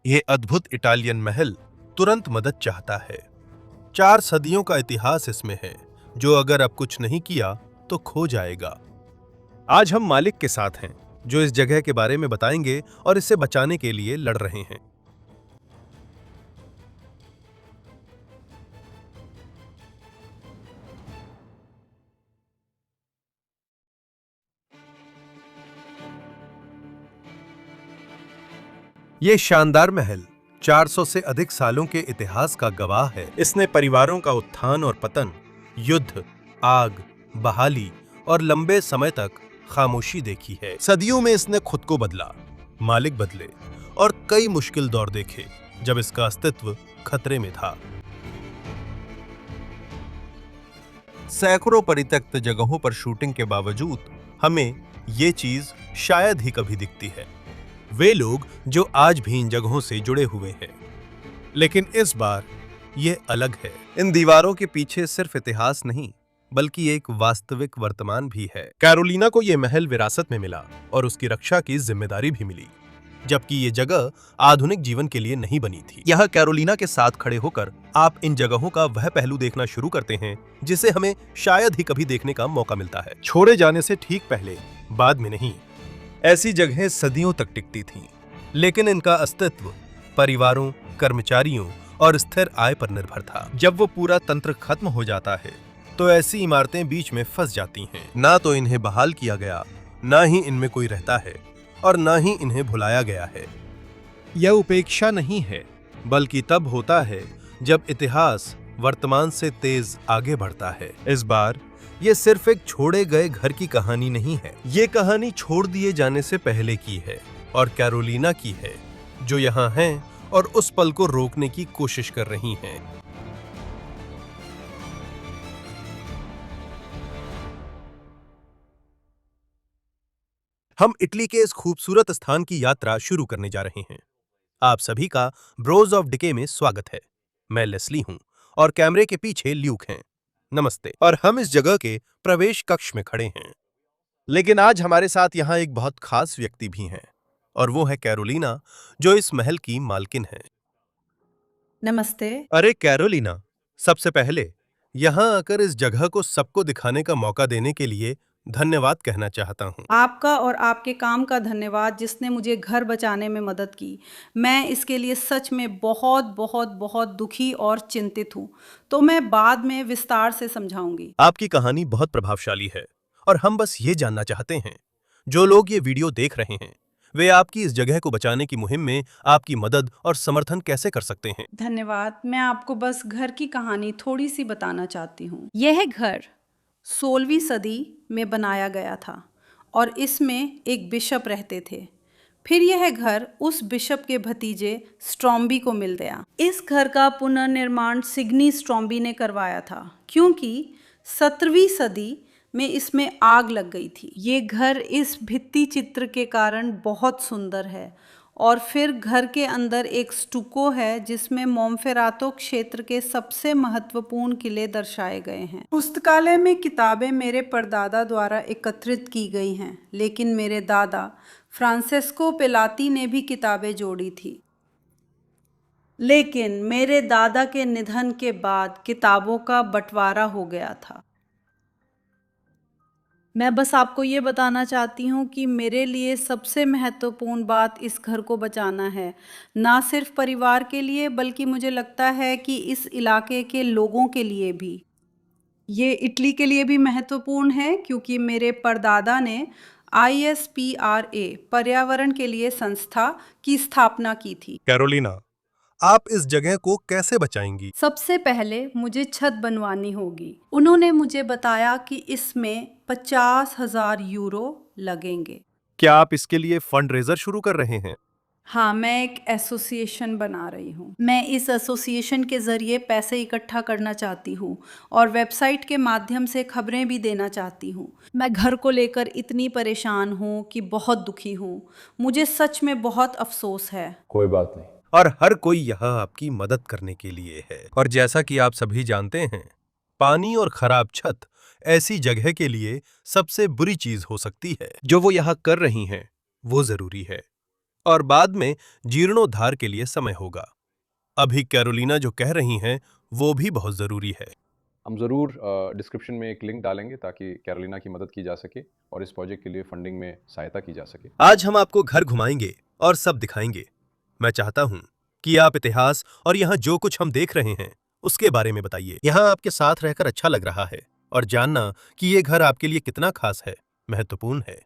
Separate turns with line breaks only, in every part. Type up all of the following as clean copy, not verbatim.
ये अद्भुत इटालियन महल तुरंत मदद चाहता है। 4 सदियों का इतिहास इसमें है, जो अगर अब कुछ नहीं किया तो खो जाएगा। आज हम मालिक के साथ हैं, जो इस जगह के बारे में बताएंगे और इसे बचाने के लिए लड़ रहे हैं। ये शानदार महल 400 से अधिक सालों के इतिहास का गवाह है। इसने परिवारों का उत्थान और पतन, युद्ध, आग, बहाली और लंबे समय तक खामोशी देखी है। सदियों में इसने खुद को बदला, मालिक बदले और कई मुश्किल दौर देखे जब इसका अस्तित्व खतरे में था। सैकड़ों परित्यक्त जगहों पर शूटिंग के बावजूद हमें ये चीज शायद ही कभी दिखती है। वे लोग जो आज भी इन जगहों से जुड़े हुए हैं, लेकिन इस बार ये अलग है। इन दीवारों के पीछे सिर्फ इतिहास नहीं, बल्कि एक वास्तविक वर्तमान भी है। कैरोलिना को यह महल विरासत में मिला और उसकी रक्षा की जिम्मेदारी भी मिली, जबकि ये जगह आधुनिक जीवन के लिए नहीं बनी थी। यह कैरोलिना के साथ खड़े होकर आप इन जगहों का वह पहलू देखना शुरू करते हैं जिसे हमें शायद ही कभी देखने का मौका मिलता है। छोड़े जाने से ठीक पहले, बाद में नहीं। ऐसी जगहें सदियों तक टिकती थीं, लेकिन इनका अस्तित्व परिवारों, कर्मचारियों और स्थिर आय पर निर्भर था। जब वो पूरा तंत्र खत्म हो जाता है, तो ऐसी इमारतें बीच में फंस जाती हैं। ना तो इन्हें बहाल किया गया, ना ही इनमें कोई रहता है, और ना ही इन्हें भुलाया गया है। यह उपेक्षा नहीं है, बल्कि तब होता है जब इतिहास वर्तमान से तेज आगे बढ़ता है। इस बार ये सिर्फ एक छोड़े गए घर की कहानी नहीं है। ये कहानी छोड़ दिए जाने से पहले की है और कैरोलिना की है, जो यहाँ हैं और उस पल को रोकने की कोशिश कर रही हैं। हम इटली के इस खूबसूरत स्थान की यात्रा शुरू करने जा रहे हैं। आप सभी का ब्रोज ऑफ डिके में स्वागत है। मैं लेस्ली हूं और कैमरे के पीछे ल्यूक हैं। नमस्ते। और हम इस जगह के प्रवेश कक्ष में खड़े हैं। लेकिन आज हमारे साथ यहाँ एक बहुत खास व्यक्ति भी हैं, और वो है कैरोलिना, जो इस महल की मालकिन है।
नमस्ते।
अरे कैरोलिना, सबसे पहले यहाँ आकर इस जगह को सबको दिखाने का मौका देने के लिए धन्यवाद कहना चाहता हूँ।
आपका और आपके काम का धन्यवाद, जिसने मुझे घर बचाने में मदद की। मैं इसके लिए सच में बहुत बहुत बहुत दुखी और चिंतित हूँ। तो मैं बाद में विस्तार से समझाऊंगी।
आपकी कहानी बहुत प्रभावशाली है, और हम बस ये जानना चाहते हैं, जो लोग ये वीडियो देख रहे हैं, वे आपकी इस जगह को बचाने की मुहिम में आपकी मदद और समर्थन कैसे कर सकते हैं।
धन्यवाद। मैं आपको बस घर की कहानी थोड़ी सी बताना चाहती हूँ। यह घर 16वीं सदी में बनाया गया था और इसमें एक बिशप रहते थे। फिर यह घर उस बिशप के भतीजे स्ट्रॉम्बी को मिल गया। इस घर का पुनर्निर्माण सिग्नी स्ट्रॉम्बी ने करवाया था, क्योंकि 17वीं सदी में इसमें आग लग गई थी। ये घर इस भित्ति चित्र के कारण बहुत सुंदर है। और फिर घर के अंदर एक स्टुको है, जिसमें मोन्फेरातो क्षेत्र के सबसे महत्वपूर्ण किले दर्शाए गए हैं। पुस्तकालय में किताबें मेरे परदादा द्वारा एकत्रित की गई हैं, लेकिन मेरे दादा फ्रांसेस्को पेलाती ने भी किताबें जोड़ी थी। लेकिन मेरे दादा के निधन के बाद किताबों का बंटवारा हो गया था। मैं बस आपको ये बताना चाहती हूँ कि मेरे लिए सबसे महत्वपूर्ण बात इस घर को बचाना है, ना सिर्फ परिवार के लिए, बल्कि मुझे लगता है कि इस इलाके के लोगों के लिए भी। ये इटली के लिए भी महत्वपूर्ण है, क्योंकि मेरे परदादा ने ISPRA पर्यावरण के लिए संस्था की स्थापना की थी।
कैरोलिना, आप इस जगह को कैसे बचाएंगी?
सबसे पहले मुझे छत बनवानी होगी। उन्होंने मुझे बताया कि इसमें 50,000 यूरो लगेंगे।
क्या आप इसके लिए फंड रेजर शुरू कर रहे हैं?
हाँ, मैं एक एसोसिएशन बना रही हूँ। मैं इस एसोसिएशन के ज़रिए पैसे इकट्ठा करना चाहती हूँ और वेबसाइट के माध्यम से खबरें भी देना चाहती हूँ। मैं घर को लेकर इतनी परेशान हूँ कि बहुत दुखी हूँ। मुझे सच में बहुत अफसोस है।
कोई बात नहीं।
और हर कोई यहाँ आपकी मदद करने के लिए है। और जैसा कि आप सभी जानते हैं, पानी और खराब छत ऐसी जगह के लिए सबसे बुरी चीज हो सकती है। जो वो यहाँ कर रही हैं, वो जरूरी है। और बाद में जीर्णोद्धार के लिए समय होगा। अभी कैरोलिना जो कह रही हैं वो भी बहुत जरूरी है।
हम ज़रूर डिस्क्रिप्शन में एक लिंक डालेंगे ताकि कैरोलिना की मदद की जा सके और इस प्रोजेक्ट के लिए फंडिंग में सहायता की जा सके।
आज हम आपको घर घुमाएंगे और सब दिखाएंगे। मैं चाहता हूं कि आप इतिहास और यहाँ जो कुछ हम देख रहे हैं उसके बारे में बताइए। यहाँ आपके साथ रहकर अच्छा लग रहा है और जानना कि ये घर आपके लिए कितना खास है महत्वपूर्ण है।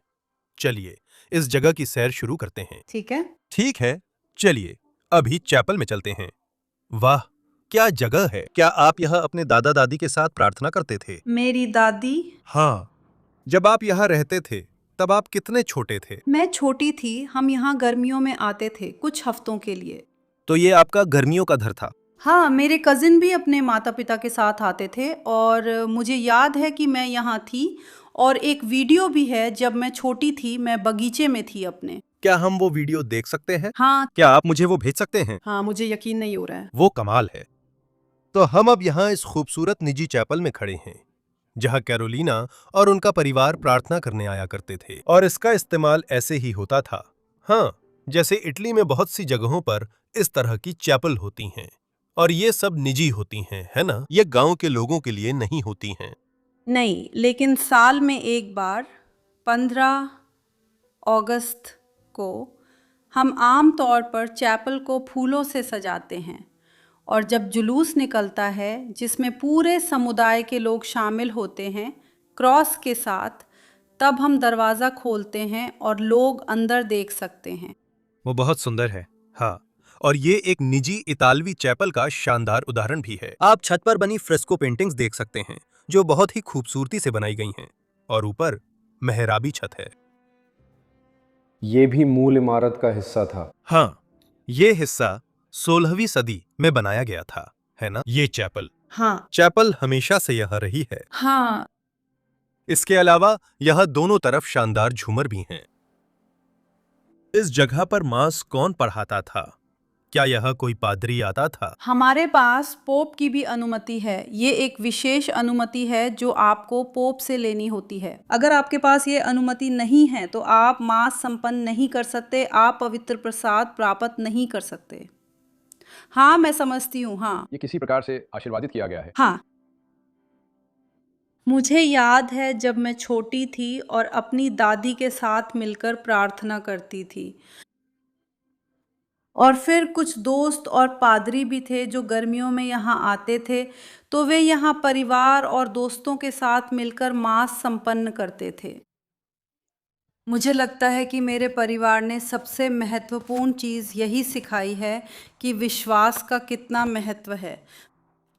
चलिए इस जगह की सैर शुरू करते हैं।
ठीक है।
ठीक है, चलिए अभी चैपल में चलते हैं। वाह, क्या जगह है! क्या आप यहाँ अपने दादा दादी के साथ प्रार्थना करते थे?
मेरी दादी?
हाँ। जब आप यहाँ रहते थे तब आप कितने छोटे थे?
मैं छोटी थी, हम यहाँ गर्मियों में आते थे कुछ हफ्तों के लिए।
तो ये आपका गर्मियों का घर था?
हाँ, मेरे कजिन भी अपने माता पिता के साथ आते थे और मुझे याद है कि मैं यहाँ थी और एक वीडियो भी है जब मैं छोटी थी, मैं बगीचे में थी अपने।
क्या हम वो वीडियो देख सकते हैं?
हाँ।
क्या आप मुझे वो भेज सकते हैं?
हाँ, मुझे यकीन नहीं हो रहा है।
वो कमाल है। तो हम अब यहाँ इस खूबसूरत निजी चैपल में खड़े हैं जहाँ कैरोलिना और उनका परिवार प्रार्थना करने आया करते थे और इसका इस्तेमाल ऐसे ही होता था। हाँ, जैसे इटली में बहुत सी जगहों पर इस तरह की चैपल होती हैं और ये सब निजी होती हैं, है ना? ये गांव के लोगों के लिए नहीं होती हैं।
नहीं, लेकिन साल में एक बार 15 अगस्त को हम आम तौर पर चैपल को फूलों से सजाते हैं और जब जुलूस निकलता है जिसमें पूरे समुदाय के लोग शामिल होते हैं क्रॉस के साथ, तब हम दरवाज़ा खोलते हैं और लोग अंदर देख सकते हैं।
वो बहुत सुंदर है। हाँ, और ये एक निजी इतालवी चैपल का शानदार उदाहरण भी है। आप छत पर बनी फ्रेस्को पेंटिंग्स देख सकते हैं जो बहुत ही खूबसूरती से बनाई गई हैं और ऊपर मेहराबी छत है।
ये भी मूल इमारत का हिस्सा था।
हाँ, ये हिस्सा 16वीं सदी में बनाया गया था, है ना? ये चैपल।
हाँ।
चैपल हमेशा से यहाँ रही है।
हाँ।
इसके अलावा यहाँ दोनों तरफ शानदार झूमर भी हैं। इस जगह पर मास कौन पढ़ाता था? क्या यहाँ कोई पादरी आता था?
हमारे पास पोप की भी अनुमति है। ये एक विशेष अनुमति है जो आपको पोप से लेनी होती है। अगर आपके पास ये अनुमति नहीं है तो आप मास संपन्न नहीं कर सकते, आप पवित्र प्रसाद प्राप्त नहीं कर सकते। हाँ, मैं समझती हूँ। हाँ।
ये किसी प्रकार से आशीर्वादित किया गया है।
हाँ। मुझे याद है जब मैं छोटी थी और अपनी दादी के साथ मिलकर प्रार्थना करती थी और फिर कुछ दोस्त और पादरी भी थे जो गर्मियों में यहाँ आते थे, तो वे यहाँ परिवार और दोस्तों के साथ मिलकर मास संपन्न करते थे। मुझे लगता है कि मेरे परिवार ने सबसे महत्वपूर्ण चीज़ यही सिखाई है कि विश्वास का कितना महत्व है।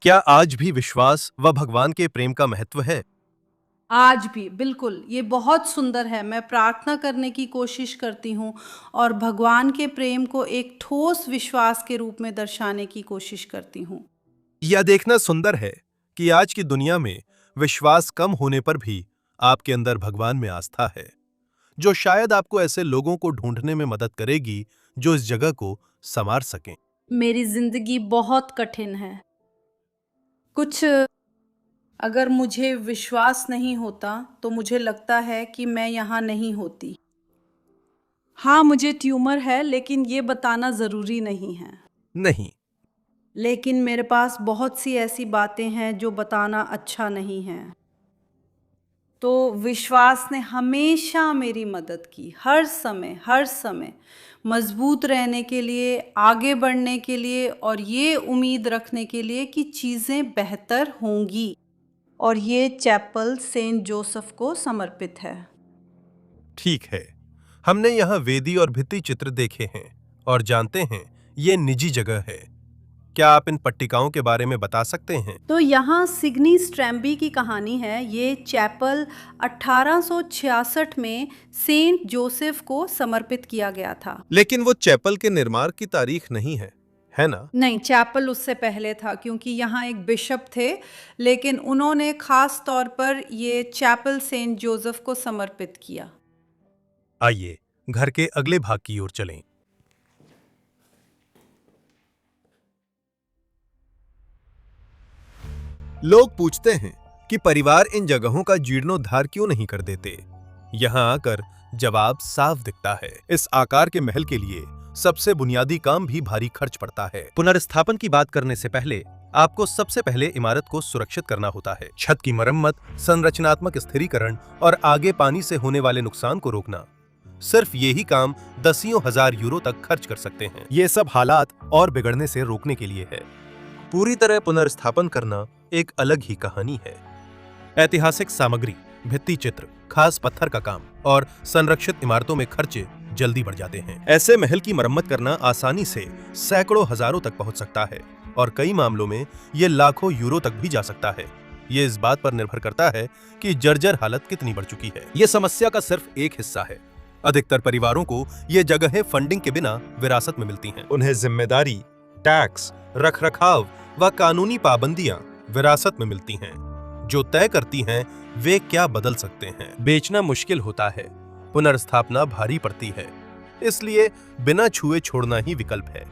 क्या आज भी विश्वास व भगवान के प्रेम का महत्व है?
आज भी बिल्कुल। ये बहुत सुंदर है। मैं प्रार्थना करने की कोशिश करती हूँ और भगवान के प्रेम को एक ठोस विश्वास के रूप में दर्शाने की कोशिश करती हूँ।
यह देखना सुंदर है कि आज की दुनिया में विश्वास कम होने पर भी आपके अंदर भगवान में आस्था है, जो शायद आपको ऐसे लोगों को ढूंढने में मदद करेगी जो इस जगह को संवार सकें।
मेरी जिंदगी बहुत कठिन है। अगर मुझे विश्वास नहीं होता तो मुझे लगता है कि मैं यहाँ नहीं होती। हाँ, मुझे ट्यूमर है लेकिन ये बताना ज़रूरी नहीं है।
नहीं,
लेकिन मेरे पास बहुत सी ऐसी बातें हैं जो बताना अच्छा नहीं है। तो विश्वास ने हमेशा मेरी मदद की, हर समय मजबूत रहने के लिए, आगे बढ़ने के लिए और ये उम्मीद रखने के लिए कि चीज़ें बेहतर होंगी। और ये चैपल सेंट जोसेफ को समर्पित है।
ठीक है। हमने यहाँ वेदी और भित्ति चित्र देखे हैं और जानते हैं ये निजी जगह है। क्या आप इन पट्टिकाओं के बारे में बता सकते हैं?
तो यहाँ सिग्नी स्ट्रैम्बी की कहानी है। ये चैपल 1866 में सेंट जोसेफ को समर्पित किया गया था।
लेकिन वो चैपल के निर्माण की तारीख नहीं है ना?
नहीं, चैपल उससे पहले था क्योंकि यहाँ एक बिशप थे, लेकिन उन्होंने खास तौर पर ये चैपल सेंट जोसेफ को समर्पित किया।
आइए घर के अगले भाग की ओर चलें। लोग पूछते हैं कि परिवार इन जगहों का जीर्णोद्धार क्यों नहीं कर देते। यहाँ आकर जवाब साफ दिखता है। इस आकार के महल के लिए सबसे बुनियादी काम भी भारी खर्च पड़ता है। पुनर्स्थापन की बात करने से पहले आपको सबसे पहले इमारत को सुरक्षित करना होता है। छत की मरम्मत, संरचनात्मक स्थिरीकरण और आगे पानी से होने वाले नुकसान को रोकना, सिर्फ यही काम दसियों हजार यूरो तक खर्च कर सकते हैं। ये सब हालात और बिगड़ने से रोकने के लिए है। पूरी तरह पुनर्स्थापन करना एक अलग ही कहानी है। ऐतिहासिक सामग्री, भित्ति चित्र, खास पत्थर का काम और संरक्षित इमारतों में खर्चे जल्दी बढ़ जाते हैं। ऐसे महल की मरम्मत करना आसानी से सैकड़ों हजारों तक पहुंच सकता है और कई मामलों में ये लाखों यूरो तक भी जा सकता है। ये इस बात पर निर्भर करता है कि जर्जर हालत कितनी बढ़ चुकी है। ये समस्या का सिर्फ एक हिस्सा है। अधिकतर परिवारों को ये जगहें फंडिंग के बिना विरासत में मिलती हैं। उन्हें जिम्मेदारी, टैक्स, रखरखाव व कानूनी पाबंदियां विरासत में मिलती हैं, जो तय करती हैं वे क्या बदल सकते हैं। बेचना मुश्किल होता है, पुनर्स्थापना भारी पड़ती है, इसलिए बिना छुए छोड़ना ही विकल्प है।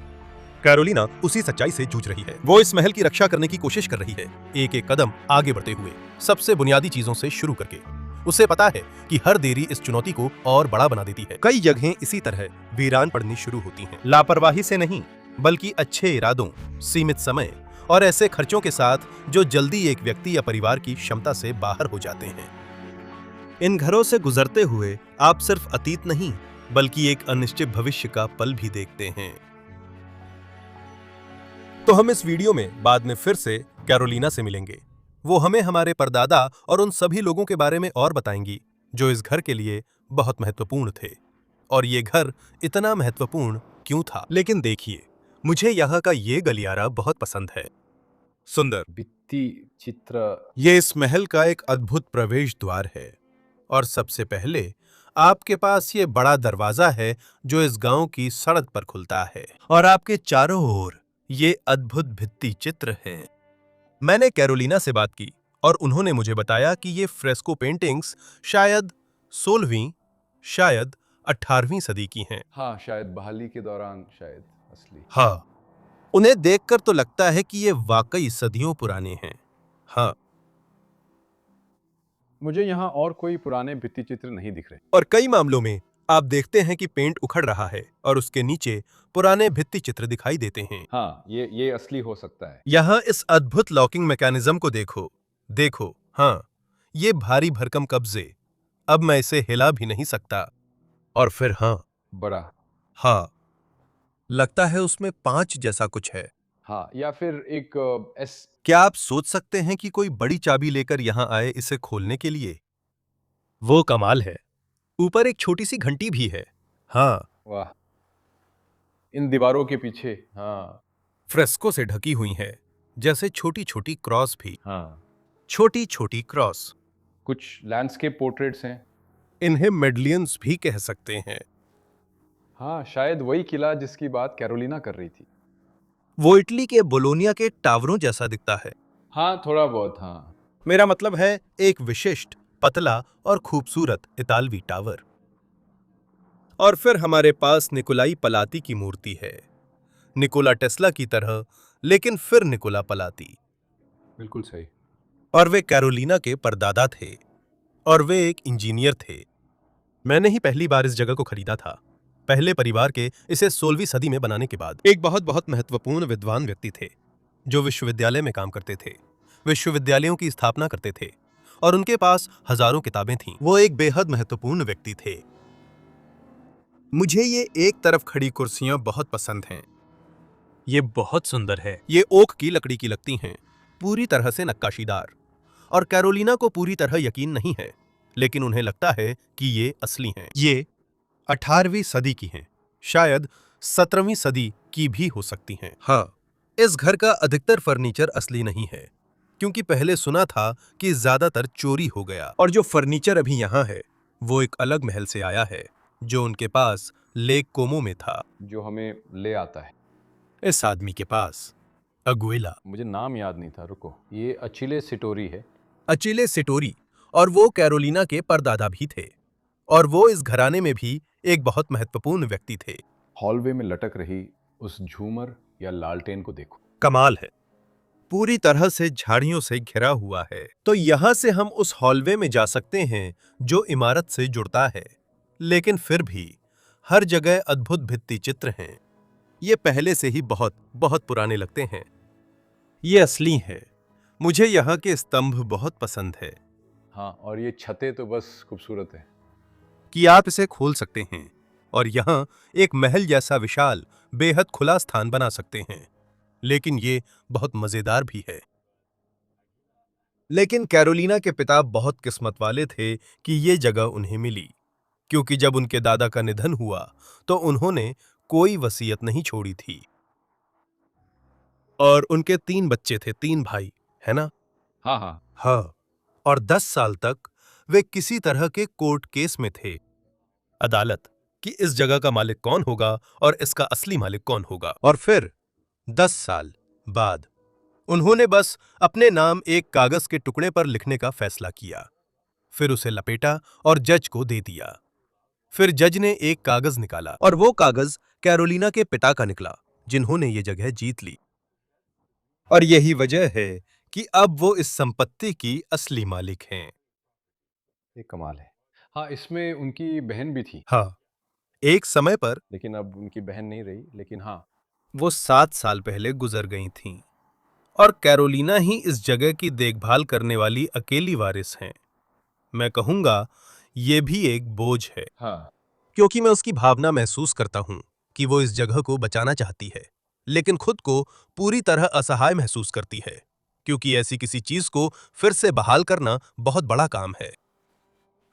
कैरोलिना उसी सच्चाई से जूझ रही है। वो इस महल की रक्षा करने की कोशिश कर रही है, एक एक कदम आगे बढ़ते हुए, सबसे बुनियादी चीजों से शुरू करके। उसे पता है कि हर देरी इस चुनौती को और बड़ा बना देती है। कई जगहें इसी तरह वीरान पड़नी शुरू होती हैं, लापरवाही से नहीं, बल्कि अच्छे इरादों, सीमित समय और ऐसे खर्चों के साथ जो जल्दी एक व्यक्ति या परिवार की क्षमता से बाहर हो जाते हैं। इन घरों से गुजरते हुए आप सिर्फ अतीत नहीं, बल्कि एक अनिश्चित भविष्य का पल भी देखते हैं। तो हम इस वीडियो में बाद में फिर से कैरोलिना से मिलेंगे। वो हमें हमारे परदादा और उन सभी लोगों के बारे में और बताएंगी जो इस घर के लिए बहुत महत्वपूर्ण थे, और ये घर इतना महत्वपूर्ण क्यों था। लेकिन देखिए, मुझे यहाँ का ये गलियारा बहुत पसंद है। सुंदर
भित्ति चित्र,
ये इस महल का एक अद्भुत प्रवेश द्वार है, और सबसे पहले आपके पास ये बड़ा दरवाजा है जो इस गांव की सड़क पर खुलता है, और आपके चारों ओर ये अद्भुत भित्ति चित्र हैं। मैंने कैरोलिना से बात की और उन्होंने मुझे बताया कि ये फ्रेस्को पेंटिंग्स शायद 16वीं, शायद 18वीं सदी की हैं।
हाँ, शायद बहाली के दौरान, शायद असली।
हाँ, उन्हें देखकर तो लगता है कि ये वाकई सदियों पुराने हैं। हाँ,
मुझे यहाँ और कोई पुराने भित्ति चित्र नहीं दिख रहे।
और कई मामलों में आप देखते हैं कि पेंट उखड़ रहा है और उसके नीचे पुराने भित्ति चित्र दिखाई देते हैं।
हाँ, ये असली हो सकता है।
यहाँ इस अद्भुत लॉकिंग मैकेनिज्म को देखो, देखो, हाँ, ये भारी भरकम कब्जे, अब मैं इसे हिला भी नहीं सकता। और फिर हाँ,
बड़ा,
हाँ, लगता है उसमें 5 जैसा कुछ है।
हाँ, या फिर एक एस।
क्या आप सोच सकते हैं कि कोई बड़ी चाबी लेकर यहाँ आए इसे खोलने के लिए? वो कमाल है। ऊपर एक छोटी सी घंटी भी है। हाँ,
वाह, इन दीवारों के पीछे, हाँ,
फ्रेस्को से ढकी हुई है, जैसे छोटी छोटी क्रॉस भी।
हाँ,
छोटी छोटी क्रॉस,
कुछ लैंडस्केप पोर्ट्रेट्स हैं।
इन्हें मेडलियंस भी कह सकते हैं।
हाँ, शायद वही किला जिसकी बात कैरोलिना कर रही थी।
वो इटली के बोलोनिया के टावरों जैसा दिखता है।
हाँ, थोड़ा बहुत, हाँ।
मेरा मतलब है एक विशिष्ट, पतला और खूबसूरत इतालवी टावर। और फिर हमारे पास निकोलाई पलाती की मूर्ति है, निकोला टेस्ला की तरह, लेकिन फिर निकोला पलाती।
बिल्कुल सही।
और वे कैरोलिना के परदादा थे, और वे एक इंजीनियर थे। मैंने ही पहली बार इस जगह को खरीदा था, पहले परिवार के इसे 16वीं सदी में बनाने के बाद। एक बहुत बहुत महत्वपूर्ण विद्वान व्यक्ति थे जो विश्वविद्यालय में काम करते थे, विश्वविद्यालयों की स्थापना करते थे, और उनके पास हजारों किताबें थीं। वो एक बेहद महत्वपूर्ण व्यक्ति थे। मुझे ये एक तरफ खड़ी कुर्सियां बहुत पसंद हैं। ये बहुत सुंदर है। ये ओक की लकड़ी की लगती हैं, पूरी तरह से नक्काशीदार। और कैरोलिना को पूरी तरह यकीन नहीं है, लेकिन उन्हें लगता है कि ये असली हैं। ये 18वीं सदी की हैं, शायद 17वीं सदी की भी हो सकती हैं। हाँ, इस घर का अधिकतर फर्नीचर असली नहीं है, क्योंकि पहले सुना था कि ज्यादातर चोरी हो गया। और जो फर्नीचर अभी यहाँ है, वो एक अलग महल से आया है, जो उनके पास लेक कोमो में था।
जो हमें ले आता है
इस आदमी के पास, अगुएला,
मुझे नाम याद नहीं था, रुको। ये अचिले सिटोरी है।
अचिले सिटोरी, और वो कैरोलिना के परदादा भी थे, और वो इस घराने में भी एक बहुत महत्वपूर्ण व्यक्ति थे।
हॉलवे में लटक रही उस झूमर या लालटेन को देखो।
कमाल है, पूरी तरह से झाड़ियों से घिरा हुआ है। तो यहाँ से हम उस हॉलवे में जा सकते हैं जो इमारत से जुड़ता है। लेकिन फिर भी हर जगह अद्भुत भित्ति चित्र हैं। ये पहले से ही बहुत बहुत पुराने लगते हैं। ये असली है। मुझे यहाँ के स्तंभ बहुत पसंद है
हाँ, और ये छतें तो बस खूबसूरत है।
कि आप इसे खोल सकते हैं और यहाँ एक महल जैसा विशाल बेहद खुला स्थान बना सकते हैं। लेकिन ये बहुत मजेदार भी है। लेकिन कैरोलिना के पिता बहुत किस्मत वाले थे कि ये जगह उन्हें मिली, क्योंकि जब उनके दादा का निधन हुआ तो उन्होंने कोई वसीयत नहीं छोड़ी थी। और उनके 3 बच्चे थे, 3 भाई, है ना?
हाँ, हाँ।
हाँ। और 10 साल तक वे किसी तरह के कोर्ट केस में थे। अदालत कि इस जगह का मालिक कौन होगा और इसका असली मालिक कौन होगा। और फिर 10 साल बाद उन्होंने बस अपने नाम एक कागज के टुकड़े पर लिखने का फैसला किया। फिर उसे लपेटा और जज को दे दिया। फिर जज ने एक कागज निकाला और वो कागज कैरोलिना के पिता का निकला, जिन्होंने ये जगह जीत ली। और यही वजह है कि अब वो इस संपत्ति की असली मालिक हैं।
ये कमाल है। हाँ, इसमें उनकी बहन भी थी,
हाँ, एक समय पर
लेकिन अब उनकी बहन नहीं रही, लेकिन हाँ,
वो 7 साल पहले गुजर गई थीं और कैरोलिना ही इस जगह की देखभाल करने वाली अकेली वारिस हैं। मैं कहूंगा ये भी एक बोझ है,
हाँ,
क्योंकि मैं उसकी भावना महसूस करता हूं कि वो इस जगह को बचाना चाहती है, लेकिन खुद को पूरी तरह असहाय महसूस करती है, क्योंकि ऐसी किसी चीज को फिर से बहाल करना बहुत बड़ा काम है।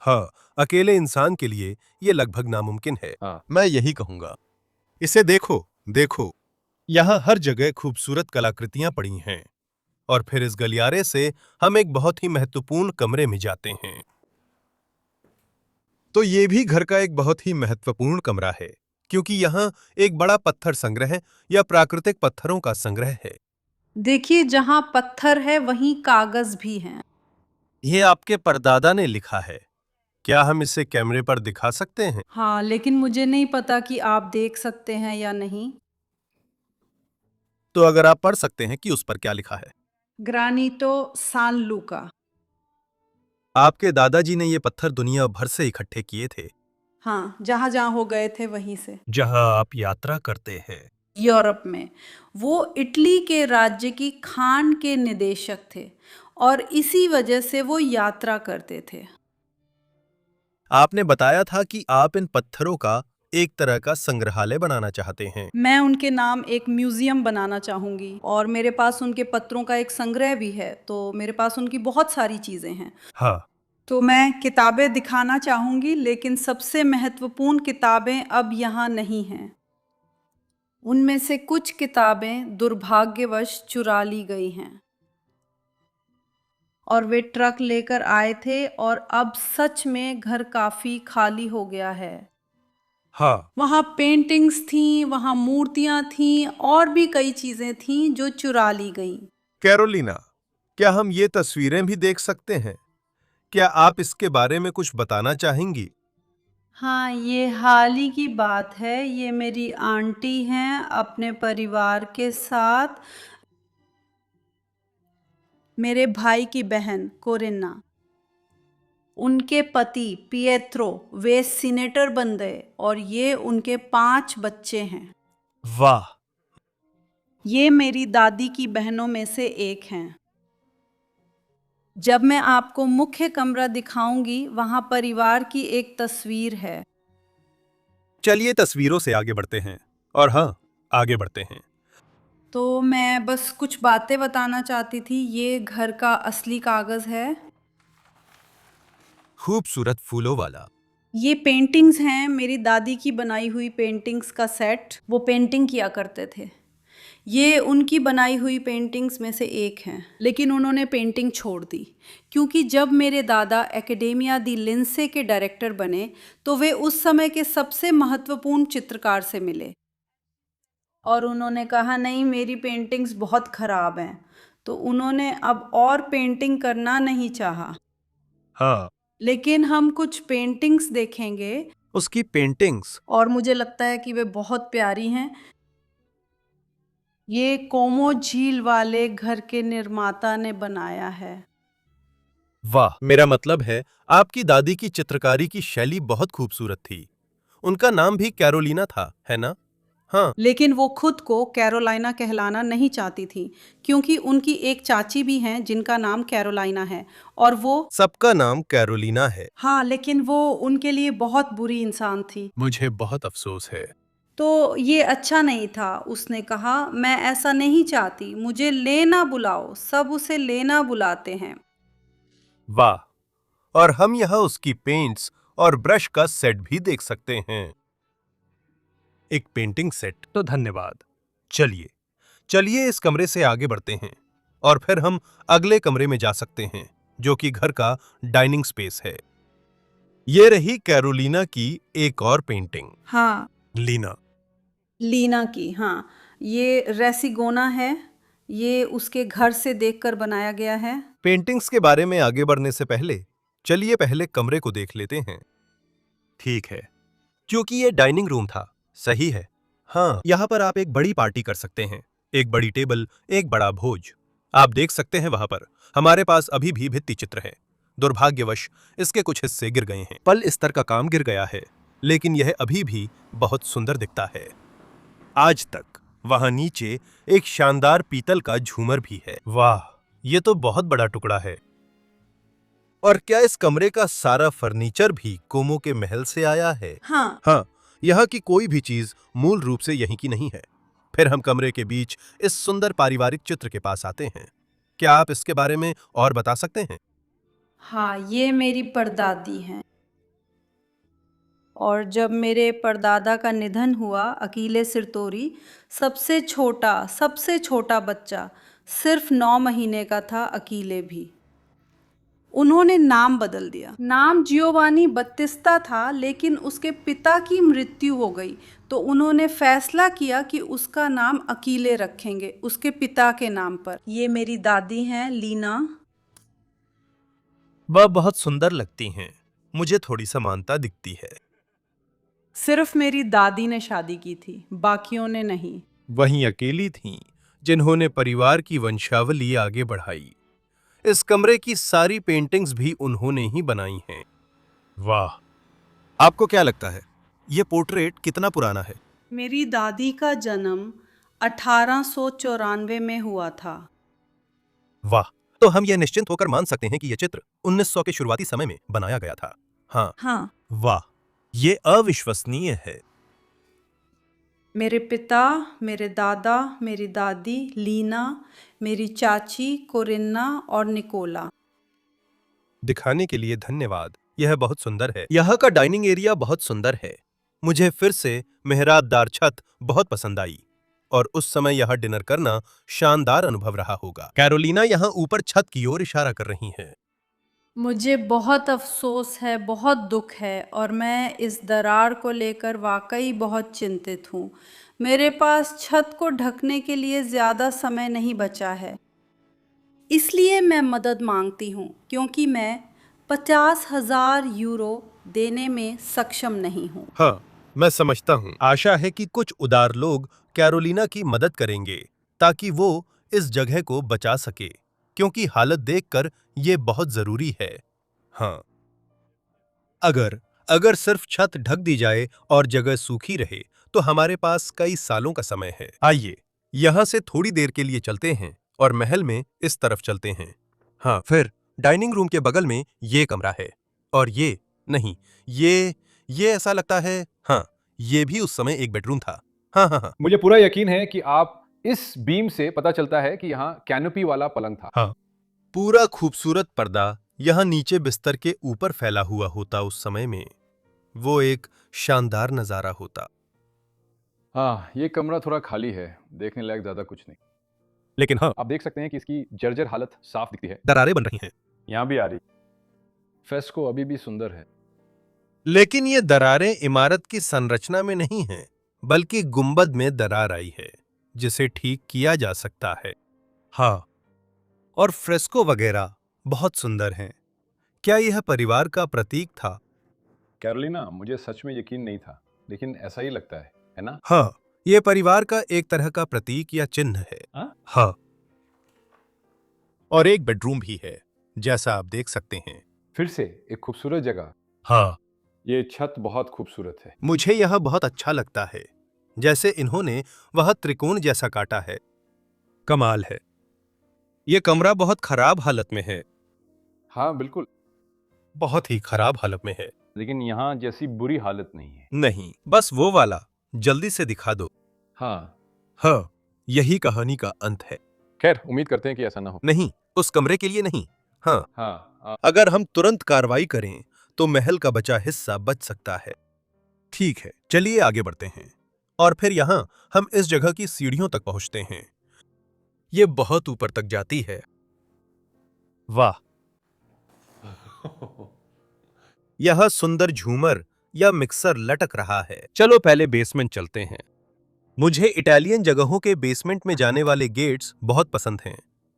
हाँ, अकेले इंसान के लिए ये लगभग नामुमकिन है।
हाँ।
मैं यही कहूंगा। इसे देखो, देखो, यहाँ हर जगह खूबसूरत कलाकृतियां पड़ी हैं। और फिर इस गलियारे से हम एक बहुत ही महत्वपूर्ण कमरे में जाते हैं। तो ये भी घर का एक बहुत ही महत्वपूर्ण कमरा है, क्योंकि यहाँ एक बड़ा पत्थर संग्रह या प्राकृतिक पत्थरों का संग्रह है।
देखिए, जहाँ पत्थर है वहीं कागज भी हैं।
ये आपके परदादा ने लिखा है। क्या हम इसे कैमरे पर दिखा सकते हैं?
हाँ, लेकिन मुझे नहीं पता कि आप देख सकते हैं या नहीं।
तो अगर आप पढ़ सकते हैं कि उस पर क्या लिखा है।
ग्रानितो सान लूका।
आपके दादाजी ने ये पत्थर दुनिया भर से इकट्ठे किए थे,
हाँ, जहाँ जहाँ हो गए थे वहीं से।
जहां आप यात्रा करते हैं।
यूरोप में वो इटली के राज्य की खान के निदेशक थे और इसी वजह से वो यात्रा करते थे।
आपने बताया था कि आप इन पत्थरों का एक तरह का संग्रहालय बनाना चाहते हैं।
मैं उनके नाम एक म्यूजियम बनाना चाहूंगी और मेरे पास उनके पत्रों का एक संग्रह भी है, तो मेरे पास उनकी बहुत सारी चीजें हैं।
हाँ,
तो मैं किताबें दिखाना चाहूंगी, लेकिन सबसे महत्वपूर्ण किताबें अब यहाँ नहीं हैं। उनमें से कुछ किताबें दुर्भाग्यवश चुरा ली गई हैं और वे ट्रक लेकर आए थे और अब सच में घर काफी खाली हो गया है।
हाँ।
वहाँ पेंटिंग्स थीं, वहाँ मूर्तियाँ थीं और भी कई चीजें थीं जो चुरा ली गईं।
कैरोलिना, क्या हम ये तस्वीरें भी देख सकते हैं? क्या आप इसके बारे में कुछ बताना चाहेंगी?
हाँ, ये हाल ही की बात है। ये मेरी आंटी हैं अपने परिवार के साथ, मेरे भाई की बहन कोरिना, उनके पति पिएत्रो, वे सीनेटर बन गए और ये उनके 5 बच्चे हैं।
वाह!
ये मेरी दादी की बहनों में से एक हैं। जब मैं आपको मुख्य कमरा दिखाऊंगी, वहां परिवार की एक तस्वीर है।
चलिए तस्वीरों से आगे बढ़ते हैं। और हाँ, आगे बढ़ते हैं।
तो मैं बस कुछ बातें बताना चाहती थी। ये घर का असली कागज है।
खूबसूरत फूलों वाला।
ये पेंटिंग्स हैं, मेरी दादी की बनाई हुई पेंटिंग्स का सेट। वो पेंटिंग किया करते थे। ये उनकी बनाई हुई पेंटिंग्स में से एक हैं, लेकिन उन्होंने पेंटिंग छोड़ दी, क्योंकि जब मेरे दादा एकेडेमिया दी लिंसे के डायरेक्टर बने तो वे उस समय के सबसे महत्वपूर्ण चित्रकार से मिले और उन्होंने कहा, नहीं, मेरी पेंटिंग्स बहुत ख़राब हैं। तो उन्होंने अब और पेंटिंग करना नहीं चाहा।
हाँ,
लेकिन हम कुछ पेंटिंग्स देखेंगे
उसकी पेंटिंग्स।
और मुझे लगता है कि वे बहुत प्यारी हैं। ये कोमो झील वाले घर के निर्माता ने बनाया है।
वाह, मेरा मतलब है आपकी दादी की चित्रकारी की शैली बहुत खूबसूरत थी। उनका नाम भी कैरोलिना था, है ना? हाँ।
लेकिन वो खुद को कैरोलाइना कहलाना नहीं चाहती थी, क्योंकि उनकी एक चाची भी हैं जिनका नाम कैरोलाइना है, और वो
सबका नाम कैरोलिना है।
हाँ, लेकिन वो उनके लिए बहुत बुरी इंसान थी।
मुझे बहुत अफसोस है।
तो ये अच्छा नहीं था। उसने कहा, मैं ऐसा नहीं चाहती, मुझे लेना बुलाओ। सब उसे लेना बुलाते हैं।
वाह, और हम यहाँ उसकी पेंट्स और ब्रश का सेट भी देख सकते हैं। एक पेंटिंग सेट, तो धन्यवाद। चलिए चलिए इस कमरे से आगे बढ़ते हैं और फिर हम अगले कमरे में जा सकते हैं, जो कि घर का डाइनिंग स्पेस है। ये रही कैरोलिना की एक और पेंटिंग।
हाँ,
लीना।
लीना की। हाँ, ये रेसिगोना है। ये उसके घर से देखकर बनाया गया है।
पेंटिंग्स के बारे में आगे बढ़ने से पहले चलिए पहले कमरे को देख लेते हैं। ठीक है, क्योंकि ये डाइनिंग रूम था, सही है। हाँ, यहाँ पर आप एक बड़ी पार्टी कर सकते हैं। एक बड़ी टेबल, एक बड़ा भोज। आप देख सकते हैं वहां पर हमारे पास अभी भी भित्ति चित्र है। दुर्भाग्यवश इसके कुछ हिस्से गिर गए हैं। पल स्तर का काम गिर गया है, लेकिन यह अभी भी बहुत सुंदर दिखता है। आज तक वहां नीचे एक शानदार पीतल का झूमर भी है। वाह, ये तो बहुत बड़ा टुकड़ा है। और क्या इस कमरे का सारा फर्नीचर भी कोमो के महल से आया है?
हाँ,
हाँ, यहाँ की कोई भी चीज मूल रूप से यहीं की नहीं है। फिर हम कमरे के बीच इस सुंदर पारिवारिक चित्र के पास आते हैं। क्या आप इसके बारे में और बता सकते हैं?
हाँ, ये मेरी परदादी हैं। और जब मेरे परदादा का निधन हुआ, अकीले सिरतोरी सबसे छोटा बच्चा, सिर्फ 9 महीने का था अकीले भी। उन्होंने नाम बदल दिया। नाम जियोवानी बत्तिस्ता था, लेकिन उसके पिता की मृत्यु हो गई, तो उन्होंने फैसला किया कि उसका नाम अकीले रखेंगे, उसके पिता के नाम पर। ये मेरी दादी हैं, लीना।
वह बहुत सुंदर लगती हैं। मुझे थोड़ी समानता दिखती है।
सिर्फ मेरी दादी ने शादी की थी, बाकियों ने नहीं।
वहीं अकेली थीं, जिन्होंने परिवार की वंशावली आगे बढ़ाई। इस कमरे की सारी पेंटिंग्स भी उन्होंने ही बनाई हैं। वाह, आपको क्या लगता है ये पोर्ट्रेट कितना पुराना है?
मेरी दादी का जन्म 1894 में हुआ था।
वाह, तो हम यह निश्चिंत होकर मान सकते हैं कि यह चित्र 1900 के शुरुआती समय में बनाया गया था। हाँ।
हाँ,
वाह, ये अविश्वसनीय है।
मेरे पिता, मेरे दादा, मेरी दादी लीना, मेरी चाची कोरिन्ना और निकोला।
दिखाने के लिए धन्यवाद। यह बहुत सुंदर है। यहाँ का डाइनिंग एरिया बहुत सुंदर है। मुझे फिर से मेहराबदार छत बहुत पसंद आई और उस समय यहाँ डिनर करना शानदार अनुभव रहा होगा। कैरोलिना यहाँ ऊपर छत की ओर इशारा कर रही हैं।
मुझे बहुत अफसोस है, बहुत दुख है, और मैं इस दरार को लेकर वाकई बहुत चिंतित हूँ। मेरे पास छत को ढकने के लिए ज़्यादा समय नहीं बचा है, इसलिए मैं मदद मांगती हूँ, क्योंकि मैं 50,000 यूरो देने में सक्षम नहीं हूँ।
हाँ, मैं समझता हूँ। आशा है कि कुछ उदार लोग कैरोलिना की मदद करेंगे ताकि वो इस जगह को बचा सके, क्योंकि हालत देखकर ये बहुत जरूरी है। हाँ, अगर अगर सिर्फ छत ढक दी जाए और जगह सूखी रहे तो हमारे पास कई सालों का समय है। आइए यहाँ से थोड़ी देर के लिए चलते हैं और महल में इस तरफ चलते हैं। हाँ, फिर डाइनिंग रूम के बगल में ये कमरा है और ये नहीं, ये ऐसा लगता है। हाँ, ये भी उस समय एक बेडरूम था। हाँ हाँ हाँ।
मुझे पूरा यकीन है कि आप इस बीम से पता चलता है कि यहाँ कैनोपी वाला पलंग था।
हाँ, पूरा खूबसूरत पर्दा यहाँ नीचे बिस्तर के ऊपर फैला हुआ होता। उस समय में वो एक शानदार नजारा होता।
हाँ, ये कमरा थोड़ा खाली है, देखने लायक ज़्यादा कुछ नहीं।
लेकिन हाँ,
आप देख सकते हैं कि इसकी जर्जर हालत साफ दिखती है।
दरारें बन रही हैं।
यहाँ भी आ रही। फ्रेस्को अभी भी सुंदर है।
लेकिन ये दरारें इमारत की संरचना में नहीं हैं, बल्कि गुंबद में दरार आई है, जिसे ठीक किया जा सकता है। हाँ, और फ्रेस्को वगैरह बहुत सुंदर हैं। क्या यह परिवार का प्रतीक था?
कैरोलिना, मुझे सच में यकीन नहीं था, लेकिन ऐसा ही लगता है ना?
हाँ, यह परिवार का एक तरह का प्रतीक या चिन्ह है। हाँ, और एक बेडरूम भी है जैसा आप देख सकते हैं।
फिर से एक खूबसूरत जगह।
हाँ,
ये छत बहुत खूबसूरत है।
मुझे यह बहुत अच्छा लगता है, जैसे इन्होंने वह त्रिकोण जैसा काटा है। कमाल है। यह कमरा बहुत खराब हालत में है।
हाँ बिल्कुल,
बहुत ही खराब हालत में है।
लेकिन यहाँ जैसी बुरी हालत नहीं है।
नहीं, बस वो वाला जल्दी से दिखा दो।
हाँ,
हाँ, यही कहानी का अंत है।
खैर उम्मीद करते हैं कि ऐसा ना हो।
नहीं, उस कमरे के लिए नहीं। हाँ,
हाँ,
अगर हम तुरंत कार्रवाई करें तो महल का बचा हिस्सा बच सकता है। ठीक है, चलिए आगे बढ़ते हैं। और फिर यहाँ हम इस जगह की सीढ़ियों तक पहुंचते हैं। ये बहुत ऊपर तक जाती है। वाह, यह सुंदर झूमर या मिक्सर लटक रहा है। चलो पहले बेसमेंट चलते हैं। मुझे इटालियन जगहों के बेसमेंट में जाने वाले गेट्स बहुत पसंद हैं।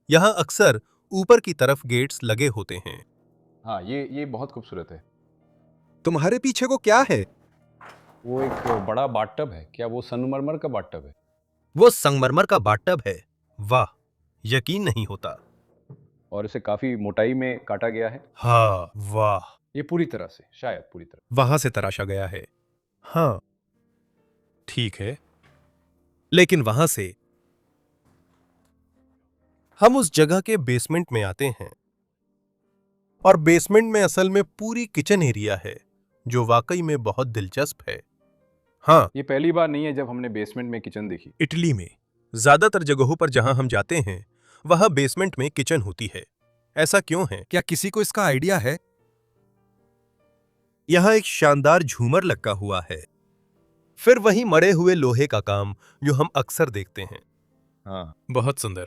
यहाँ अक्सर ऊपर की तरफ गेट्स लगे होते हैं।
हाँ, ये बहुत खूबसूरत है।
तुम्हारे पीछे को क्या है?
वो एक बड़ा बाथटब है। क्या वो संगमरमर का बाथटब है?
वो संगमरमर का बाथटब है। वाह, यकीन नहीं होता।
और इसे काफी मोटाई में काटा गया है।
हाँ, वाह,
ये पूरी तरह से, शायद पूरी तरह।
वहां से तराशा गया है। हाँ, ठीक है, लेकिन वहां से हम उस जगह के बेसमेंट में आते हैं। और बेसमेंट में असल में पूरी किचन एरिया है, जो वाकई में बहुत दिलचस्प है। हाँ,
ये पहली बार नहीं है जब हमने बेसमेंट में किचन देखी।
इटली में ज्यादातर जगहों पर जहां हम जाते हैं वहां बेसमेंट में किचन होती है। ऐसा क्यों है? क्या किसी को इसका आइडिया है? यहां एक शानदार झूमर लटका हुआ है। फिर वही मड़े हुए लोहे का काम जो हम अक्सर देखते हैं।
हाँ,
बहुत सुंदर।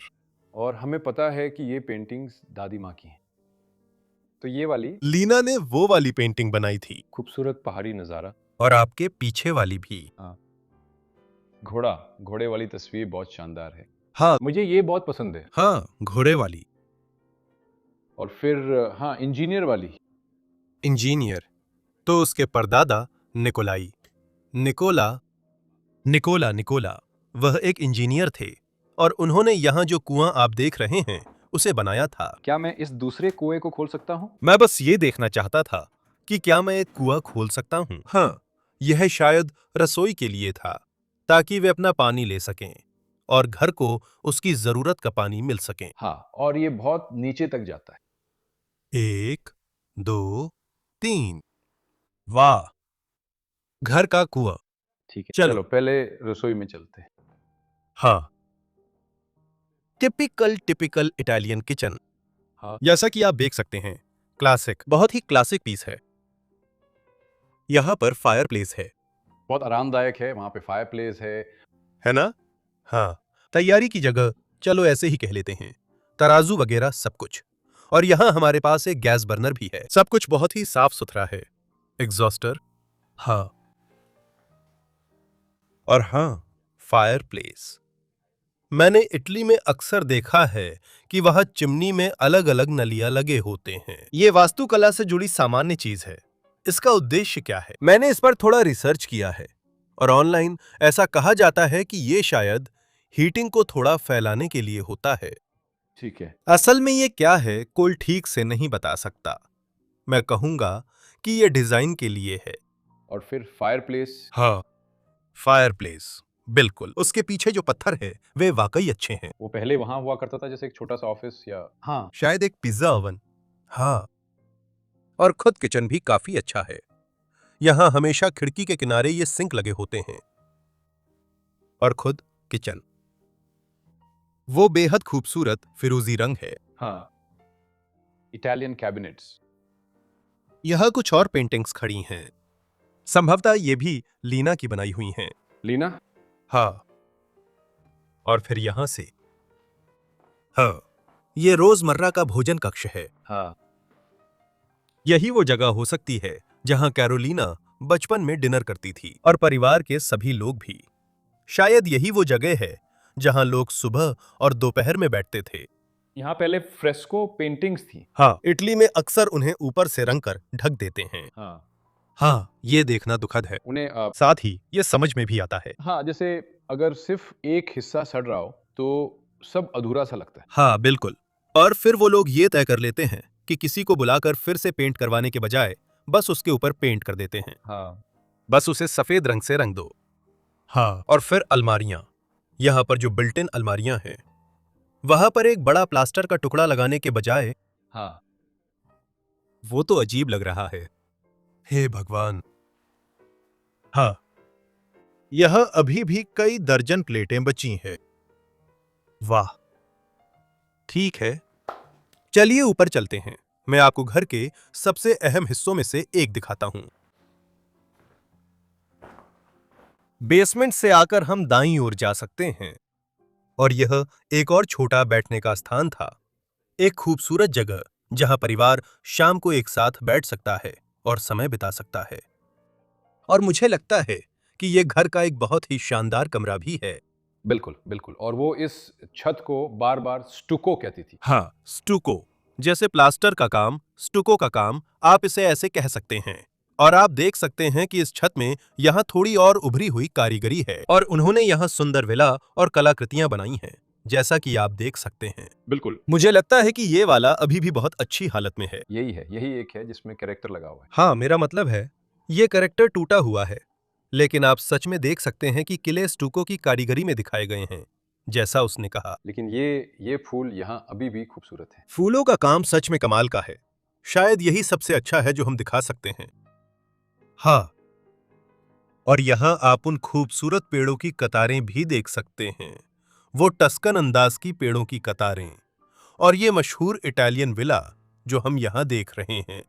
और हमें पता है कि ये पेंटिंग्स दादी माँ की हैं। तो ये वाली
लीना ने वो वाली पेंटिंग बनाई थी,
खूबसूरत पहाड़ी नज़ारा।
और आपके पीछे वाली भी।
हाँ, घोड़े वाली तस्वीर बहुत शानदार है।
हाँ,
मुझे ये बहुत पसंद है।
हाँ, घोड़े वाली।
और फिर हाँ, इंजीनियर वाली।
इंजीनियर तो उसके परदादा निकोलाई, निकोला निकोला निकोला वह एक इंजीनियर थे, और उन्होंने यहाँ जो कुआं आप देख रहे हैं उसे बनाया था।
क्या मैं इस दूसरे कुएं को खोल सकता हूँ?
मैं बस ये देखना चाहता था कि क्या मैं एक कुआं खोल सकता हूँ। हाँ, यह शायद रसोई के लिए था, ताकि वे अपना पानी ले सकें और घर को उसकी जरूरत का पानी मिल सके।
हाँ, और ये बहुत नीचे तक जाता है।
1, 2, 3। वाह, घर का कुआं।
ठीक है,
चलो।
चलो पहले रसोई में चलते हैं।
हाँ, टिपिकल इटालियन किचन।
हाँ,
जैसा कि आप देख सकते हैं, क्लासिक, बहुत ही क्लासिक पीस है। यहाँ पर फायरप्लेस है
बहुत आरामदायक है। वहाँ पे फायरप्लेस है।
ना? हाँ, तैयारी की जगह, चलो ऐसे ही कह लेते हैं, तराजू वगैरह सब कुछ। और यहाँ हमारे पास एक गैस बर्नर भी है। सब कुछ बहुत ही साफ सुथरा है। एग्जॉस्टर, हाँ, और हाँ, फायरप्लेस। मैंने इटली में अक्सर देखा है कि वहां चिमनी में अलग अलग नलियां लगे होते हैं। ये वास्तुकला से जुड़ी सामान्य चीज है। इसका उद्देश्य क्या है? मैंने इस पर थोड़ा रिसर्च किया है, और ऑनलाइन ऐसा कहा जाता है कि ये शायद हीटिंग को थोड़ा फैलाने के लिए होता है।
ठीक है।
असल में ये क्या है कोई ठीक से नहीं बता सकता। मैं कहूंगा कि ये डिजाइन के लिए है।
और फिर फायरप्लेस।
हाँ, फायरप्लेस, बिल्कुल। उसके पीछे जो पत्थर है वे वाकई अच्छे हैं।
वो पहले वहाँ हुआ करता था, जैसे एक छोटा सा ऑफिस या हाँ,
शायद एक पिज्जा ओवन। हाँ, और खुद किचन भी काफी अच्छा है। यहाँ हमेशा खिड़की के किनारे ये सिंक लगे होते हैं। और खुद किचन, वो बेहद खूबसूरत फिरोजी रंग है।
हाँ, इटालियन कैबिनेट्स।
यह कुछ और पेंटिंग्स खड़ी हैं। संभवतः ये भी लीना की बनाई हुई हैं।
लीना।
हाँ, और फिर यहां से, हाँ, ये रोजमर्रा का भोजन कक्ष है।
हाँ,
यही वो जगह हो सकती है जहां कैरोलिना बचपन में डिनर करती थी, और परिवार के सभी लोग भी। शायद यही वो जगह है जहां लोग सुबह और दोपहर में बैठते थे।
यहाँ पहले फ्रेस्को पेंटिंग्स थी।
हाँ, इटली में अक्सर उन्हें ऊपर से रंग कर ढक देते हैं।
हाँ,
हाँ, ये देखना दुखद है।
उन्हें
साथ ही ये समझ में भी आता है।
हाँ, जैसे अगर सिर्फ एक हिस्सा सड़ रहा हो तो सब अधूरा सा लगता है।
हाँ, बिल्कुल। और फिर वो लोग ये तय कर लेते हैं कि किसी को बुलाकर फिर से पेंट करवाने के बजाय बस उसके ऊपर पेंट कर देते हैं।
हाँ,
बस उसे सफेद रंग से रंग दो। हाँ, और फिर अलमारियां। यहां पर जो बिल्ट इन अलमारियां हैं, वहां पर एक बड़ा प्लास्टर का टुकड़ा लगाने के बजाय
हाँ।
वो तो अजीब लग रहा है। हे भगवान। हाँ, यह अभी भी कई दर्जन प्लेटें बची हैं। वाह, ठीक है, चलिए ऊपर चलते हैं। मैं आपको घर के सबसे अहम हिस्सों में से एक दिखाता हूं। बेसमेंट से आकर हम दाईं ओर जा सकते हैं और यह एक और छोटा बैठने का स्थान था। एक खूबसूरत जगह जहां परिवार शाम को एक साथ बैठ सकता है और समय बिता सकता है। और मुझे लगता है कि यह घर का एक बहुत ही शानदार कमरा भी है।
बिल्कुल, बिल्कुल। और वो इस छत को बार-बार स्टुको कहती थी।
हाँ, स्टुको, जैसे प्लास्टर का काम, स्टुको का काम, आप इसे ऐसे कह सकते हैं। और आप देख सकते हैं कि इस छत में यहाँ थोड़ी और उभरी हुई कारीगरी है और उन्होंने यहाँ सुंदर विला और कलाकृतियां बनाई हैं, जैसा कि आप देख सकते हैं।
बिल्कुल।
मुझे लगता है कि ये वाला अभी भी बहुत अच्छी हालत में है।
यही एक है जिसमें कैरेक्टर लगा हुआ है।
हाँ, मेरा मतलब है, ये कैरेक्टर टूटा हुआ है, लेकिन आप सच में देख सकते हैं कि किले स्टुको की कारीगरी में दिखाए गए हैं, जैसा उसने कहा।
लेकिन ये फूल यहाँ अभी भी खूबसूरत है।
फूलों का काम सच में कमाल का है। शायद यही सबसे अच्छा है जो हम दिखा सकते हैं। हाँ, और यहां आप उन खूबसूरत पेड़ों की कतारें भी देख सकते हैं, वो टस्कन अंदाज की पेड़ों की कतारें, और ये मशहूर इटालियन विला जो हम यहां देख रहे हैं।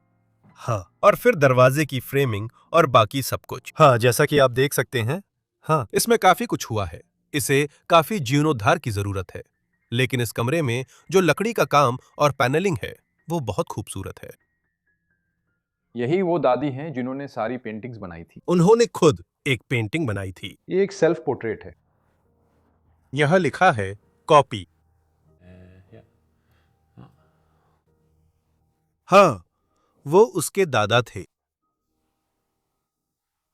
हाँ, और फिर दरवाजे की फ्रेमिंग और बाकी सब कुछ। हाँ, जैसा कि आप देख सकते हैं, हाँ, इसमें काफी कुछ हुआ है। इसे काफी जीर्णोद्धार की जरूरत है, लेकिन इस कमरे में जो लकड़ी का काम और पैनलिंग है, वो बहुत खूबसूरत है।
यही वो दादी हैं जिन्होंने सारी पेंटिंग्स बनाई थी।
उन्होंने खुद एक पेंटिंग बनाई थी।
ये एक सेल्फ पोर्ट्रेट है।
यहां लिखा है कॉपी। हाँ, वो उसके दादा थे।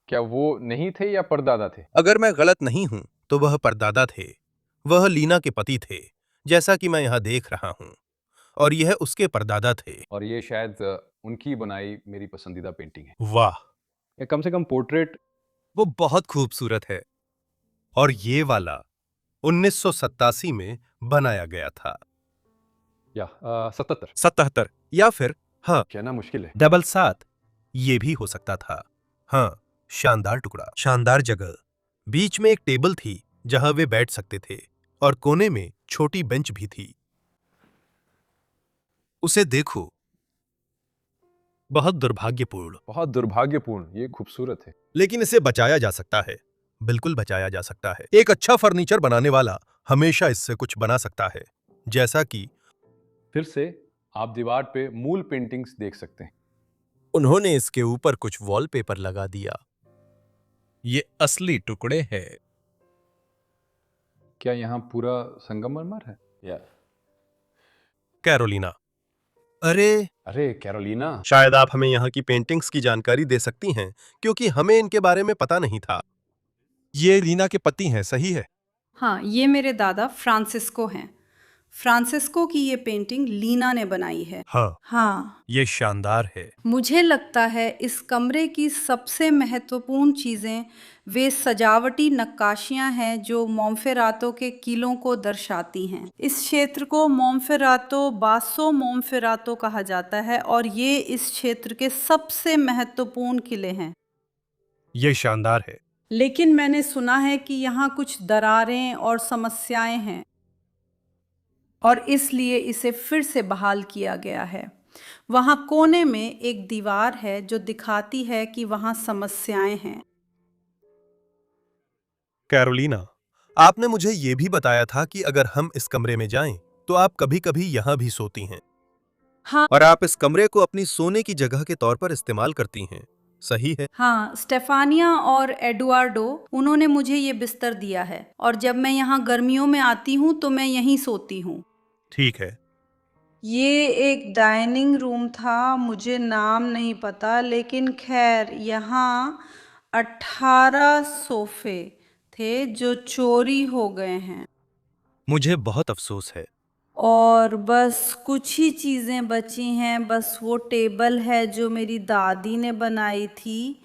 क्या वो नहीं थे या परदादा थे?
अगर मैं गलत नहीं हूं तो वह परदादा थे। वह लीना के पति थे, जैसा कि मैं यहां देख रहा हूं, और यह उसके परदादा थे।
और ये शायद उनकी बनाई मेरी पसंदीदा पेंटिंग है।
वाह,
या कम से कम पोर्ट्रेट।
वो बहुत खूबसूरत है। और ये वाला 1987 में बनाया गया था।
या 77।
77 या फिर हाँ,
कहना मुश्किल है।
डबल 7 ये भी हो सकता था। हाँ, शानदार टुकड़ा, शानदार जगह। बीच में एक टेबल थी जहां वे बैठ सकते थे और कोने में छोटी बेंच भी थी। उसे देखो, बहुत दुर्भाग्यपूर्ण,
बहुत दुर्भाग्यपूर्ण। ये खूबसूरत है।
लेकिन इसे बचाया जा सकता है। बिल्कुल बचाया जा सकता है। एक अच्छा फर्नीचर बनाने वाला हमेशा इससे कुछ बना सकता है, जैसा कि
फिर से आप दीवार पे मूल पेंटिंग्स देख सकते हैं।
उन्होंने इसके ऊपर कुछ वॉलपेपर लगा दिया। ये असली टुकड़े हैं।
क्या यहाँ पूरा संगमरमर है? या
कैरोलिना,
अरे कैरोलिना।
शायद आप हमें यहाँ की पेंटिंग्स की जानकारी दे सकती हैं, क्योंकि हमें इनके बारे में पता नहीं था। ये लीना के पति हैं, सही है?
हाँ, ये मेरे दादा फ्रांसिस्को हैं। फ्रांसिस्को की ये पेंटिंग लीना ने बनाई है।
हाँ,
हाँ,
ये शानदार है।
मुझे लगता है इस कमरे की सबसे महत्वपूर्ण चीज़ें वे सजावटी नक्काशियाँ हैं जो मोन्फेरातो के किलों को दर्शाती हैं। इस क्षेत्र को मोन्फेरातो बासो मोन्फेरातो कहा जाता है और ये इस क्षेत्र के सबसे महत्वपूर्ण किले हैं।
ये शानदार है।
लेकिन मैंने सुना है कि यहाँ कुछ दरारें और समस्याएं हैं और इसलिए इसे फिर से बहाल किया गया है। वहाँ कोने में एक दीवार है जो दिखाती है कि वहाँ समस्याएं हैं।
कैरोलिना, आपने मुझे ये भी बताया था कि अगर हम इस कमरे में जाएं, तो आप कभी-कभी यहाँ भी सोती हैं।
हाँ,
और आप इस कमरे को अपनी सोने की जगह के तौर पर इस्तेमाल करती हैं, सही है?
हाँ, स्टेफानिया और एडुआर्डो उन्होंने मुझे ये बिस्तर दिया है और जब मैं यहाँ गर्मियों में आती हूँ तो मैं यहीं सोती हूँ।
ठीक है।
ये एक डाइनिंग रूम था, मुझे नाम नहीं पता, लेकिन खैर यहाँ 18 सोफे थे जो चोरी हो गए हैं।
मुझे बहुत अफसोस है।
और बस कुछ ही चीज़ें बची हैं, बस वो टेबल है जो मेरी दादी ने बनाई थी।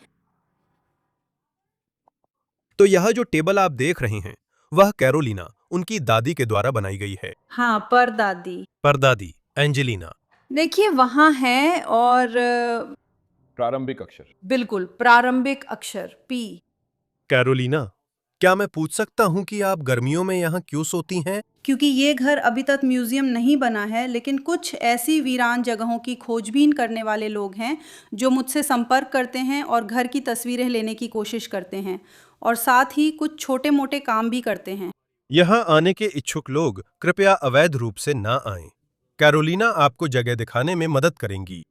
तो यह जो टेबल आप देख रहे हैं वह कैरोलिना उनकी दादी के द्वारा बनाई गई है।
हाँ, परदादी।
परदादी एंजेलिना।
देखिए वहाँ है और
प्रारंभिक अक्षर।
बिल्कुल प्रारंभिक अक्षर पी।
कैरोलिना, क्या मैं पूछ सकता हूँ कि आप गर्मियों में यहाँ क्यों सोती हैं?
क्योंकि ये घर अभी तक म्यूजियम नहीं बना है, लेकिन कुछ ऐसी वीरान जगहों की खोजबीन करने वाले लोग हैं जो मुझसे संपर्क करते हैं और घर की तस्वीरें लेने की कोशिश करते हैं और साथ ही कुछ छोटे मोटे काम भी करते हैं।
यहाँ आने के इच्छुक लोग कृपया अवैध रूप से ना आएं। कैरोलिना आपको जगह दिखाने में मदद करेंगी।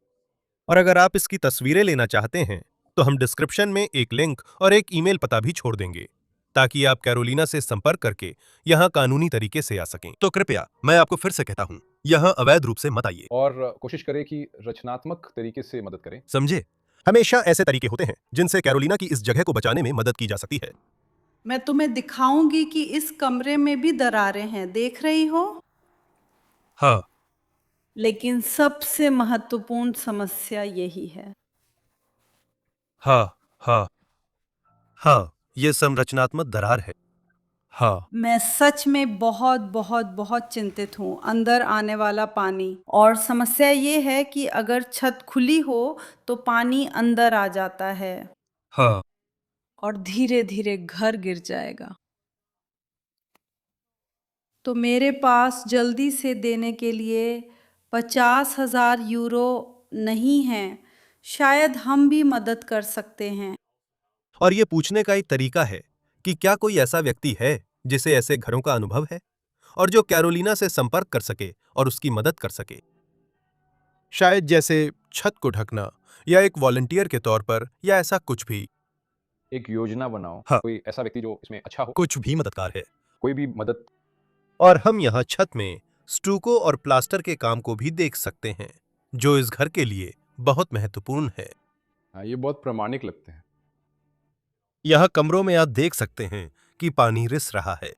और अगर आप इसकी तस्वीरें लेना चाहते हैं तो हम डिस्क्रिप्शन में एक लिंक और एक ईमेल पता भी छोड़ देंगे ताकि आप कैरोलिना से संपर्क करके यहाँ कानूनी तरीके से आ सकें। तो कृपया मैं आपको फिर से कहता हूँ, यहाँ अवैध रूप से मत आइए।
और कोशिश करें कि रचनात्मक तरीके से मदद करें।
समझे? हमेशा ऐसे तरीके होते हैं जिनसे कैरोलिना की इस जगह को बचाने में मदद की जा सकती है।
मैं तुम्हें दिखाऊंगी कि इस कमरे में भी दरारें हैं, देख रही हो?
हाँ।
लेकिन सबसे महत्वपूर्ण समस्या यही है।
हाँ। हाँ। हाँ, ये संरचनात्मक दरार है। हाँ।
मैं सच में बहुत बहुत बहुत चिंतित हूँ। अंदर आने वाला पानी, और समस्या ये है कि अगर छत खुली हो तो पानी अंदर आ जाता है
हाँ।
और धीरे धीरे घर गिर जाएगा। तो मेरे पास जल्दी से देने के लिए 50,000 यूरो नहीं है। शायद हम भी मदद कर सकते हैं।
और ये पूछने का एक तरीका है कि क्या कोई ऐसा व्यक्ति है जिसे ऐसे घरों का अनुभव है और जो कैरोलिना से संपर्क कर सके और उसकी मदद कर सके। शायद जैसे छत को ढकना या एक वॉलंटियर के तौर पर या ऐसा कुछ भी।
एक योजना बनाओ।
हाँ।
कोई ऐसा व्यक्ति जो इसमें अच्छा हो।
कुछ भी मददगार है।
कोई भी मदद।
और हम यहाँ छत में स्टूको और प्लास्टर के काम को भी देख सकते हैं जो इस घर के लिए बहुत महत्वपूर्ण है।
हाँ, ये बहुत प्रामाणिक लगते हैं।
यहाँ कमरों में आप देख सकते हैं कि पानी रिस रहा है।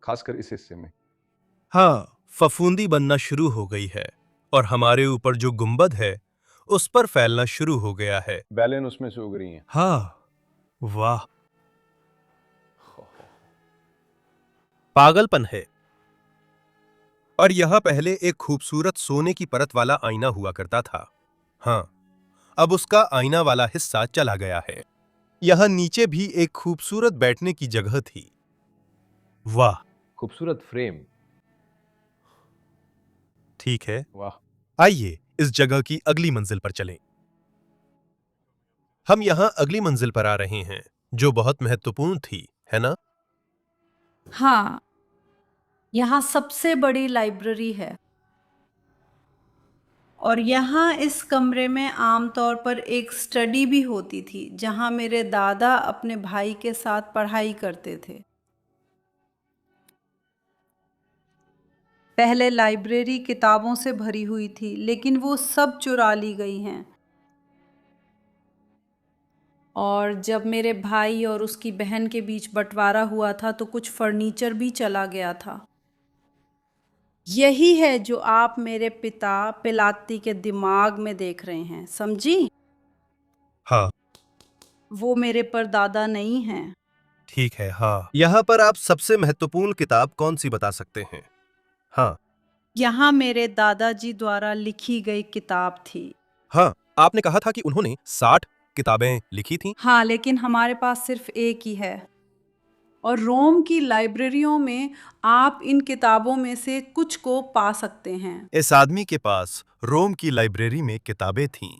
खासकर इस हिस्से में।
हाँ, फफूंदी बनना शुरू हो गई है और हमारे ऊपर जो गुंबद है उस पर फैलना शुरू हो गया है।
बैलेन उसमें से उग रही हैं।
हाँ, वाह, पागलपन है। और यह पहले एक खूबसूरत सोने की परत वाला आईना हुआ करता था। हाँ, अब उसका आईना वाला हिस्सा चला गया है। यह नीचे भी एक खूबसूरत बैठने की जगह थी। वाह,
खूबसूरत फ्रेम।
ठीक है,
वाह।
आइए इस जगह की अगली मंजिल पर चलें। हम यहाँ अगली मंजिल पर आ रहे हैं जो बहुत महत्वपूर्ण थी, है ना?
हाँ, यहाँ सबसे बड़ी लाइब्रेरी है और यहाँ इस कमरे में आमतौर पर एक स्टडी भी होती थी जहाँ मेरे दादा अपने भाई के साथ पढ़ाई करते थे। पहले लाइब्रेरी किताबों से भरी हुई थी, लेकिन वो सब चुरा ली गई हैं। और जब मेरे भाई और उसकी बहन के बीच बंटवारा हुआ था तो कुछ फर्नीचर भी चला गया था। यही है जो आप मेरे पिता पिलाती के दिमाग में देख रहे हैं, समझी?
हाँ,
वो मेरे परदादा नहीं हैं।
ठीक है। हाँ, यहाँ पर आप सबसे महत्वपूर्ण किताब कौन सी बता सकते हैं? हाँ।
यहाँ मेरे दादाजी द्वारा लिखी गई किताब थी।
हाँ, आपने कहा था कि उन्होंने 60 किताबें लिखी थीं।
हाँ, लेकिन हमारे पास सिर्फ एक ही है और रोम की लाइब्रेरियों में आप इन किताबों में से कुछ को पा सकते हैं।
इस आदमी के पास रोम की लाइब्रेरी में किताबें थीं।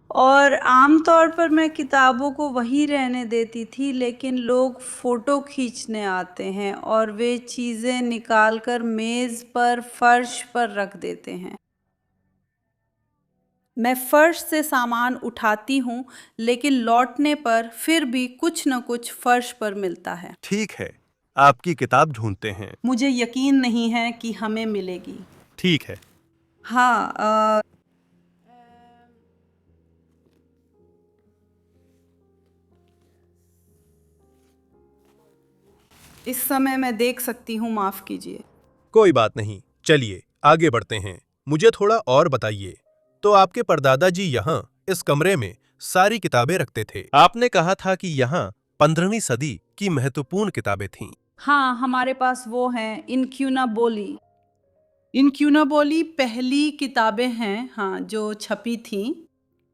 और आमतौर पर मैं किताबों को वहीं रहने देती थी, लेकिन लोग फोटो खींचने आते हैं और वे चीज़ें निकालकर मेज़ पर फर्श पर रख देते हैं। मैं फर्श से सामान उठाती हूँ, लेकिन लौटने पर फिर भी कुछ न कुछ फर्श पर मिलता है।
ठीक है, आपकी किताब ढूंढते हैं।
मुझे यकीन नहीं है कि हमें मिलेगी।
ठीक है।
हाँ, इस समय मैं देख सकती हूँ, माफ़ कीजिए।
कोई बात नहीं, चलिए आगे बढ़ते हैं। मुझे थोड़ा और बताइए। तो आपके परदादा जी यहाँ इस कमरे में सारी किताबें रखते थे। आपने कहा था कि यहाँ 15वीं सदी की महत्वपूर्ण किताबें थीं।
हाँ, हमारे पास वो हैं इनक्यूनाबोली। इनक्यूनाबोली पहली किताबें हैं, हाँ, जो छपी थीं।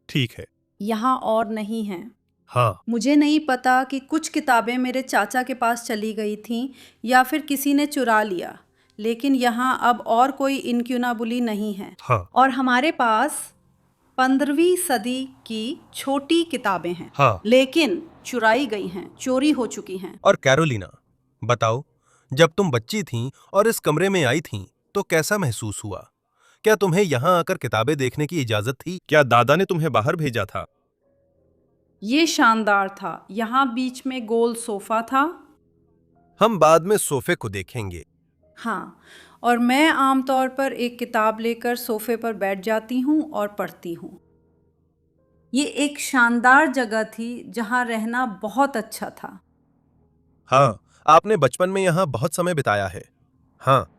ठीक है।
यहाँ और नहीं हैं।
हाँ,
मुझे नहीं पता कि कुछ किताबें मेरे चाचा के पास चली गई थीं या फिर किसी ने चुरा लिया, लेकिन यहाँ अब और कोई इनक्यूनाबुली नहीं है।
हाँ,
और हमारे पास 15वीं सदी की छोटी किताबें हैं,
हाँ।
लेकिन चुराई गई हैं, चोरी हो चुकी हैं।
और कैरोलिना, बताओ, जब तुम बच्ची थीं और इस कमरे में आई थीं, तो कैसा महसूस हुआ? क्या तुम्हें यहाँ आकर किताबें देखने की इजाजत थी? क्या दादा ने तुम्हें बाहर भेजा था?
ये शानदार था। यहाँ बीच में गोल सोफा था।
हम बाद में सोफे को देखेंगे।
हाँ, और मैं आमतौर पर एक किताब लेकर सोफे पर बैठ जाती हूँ और पढ़ती हूँ। ये एक शानदार जगह थी जहाँ रहना बहुत अच्छा था।
हाँ, आपने बचपन में यहाँ बहुत समय बिताया है। हाँ,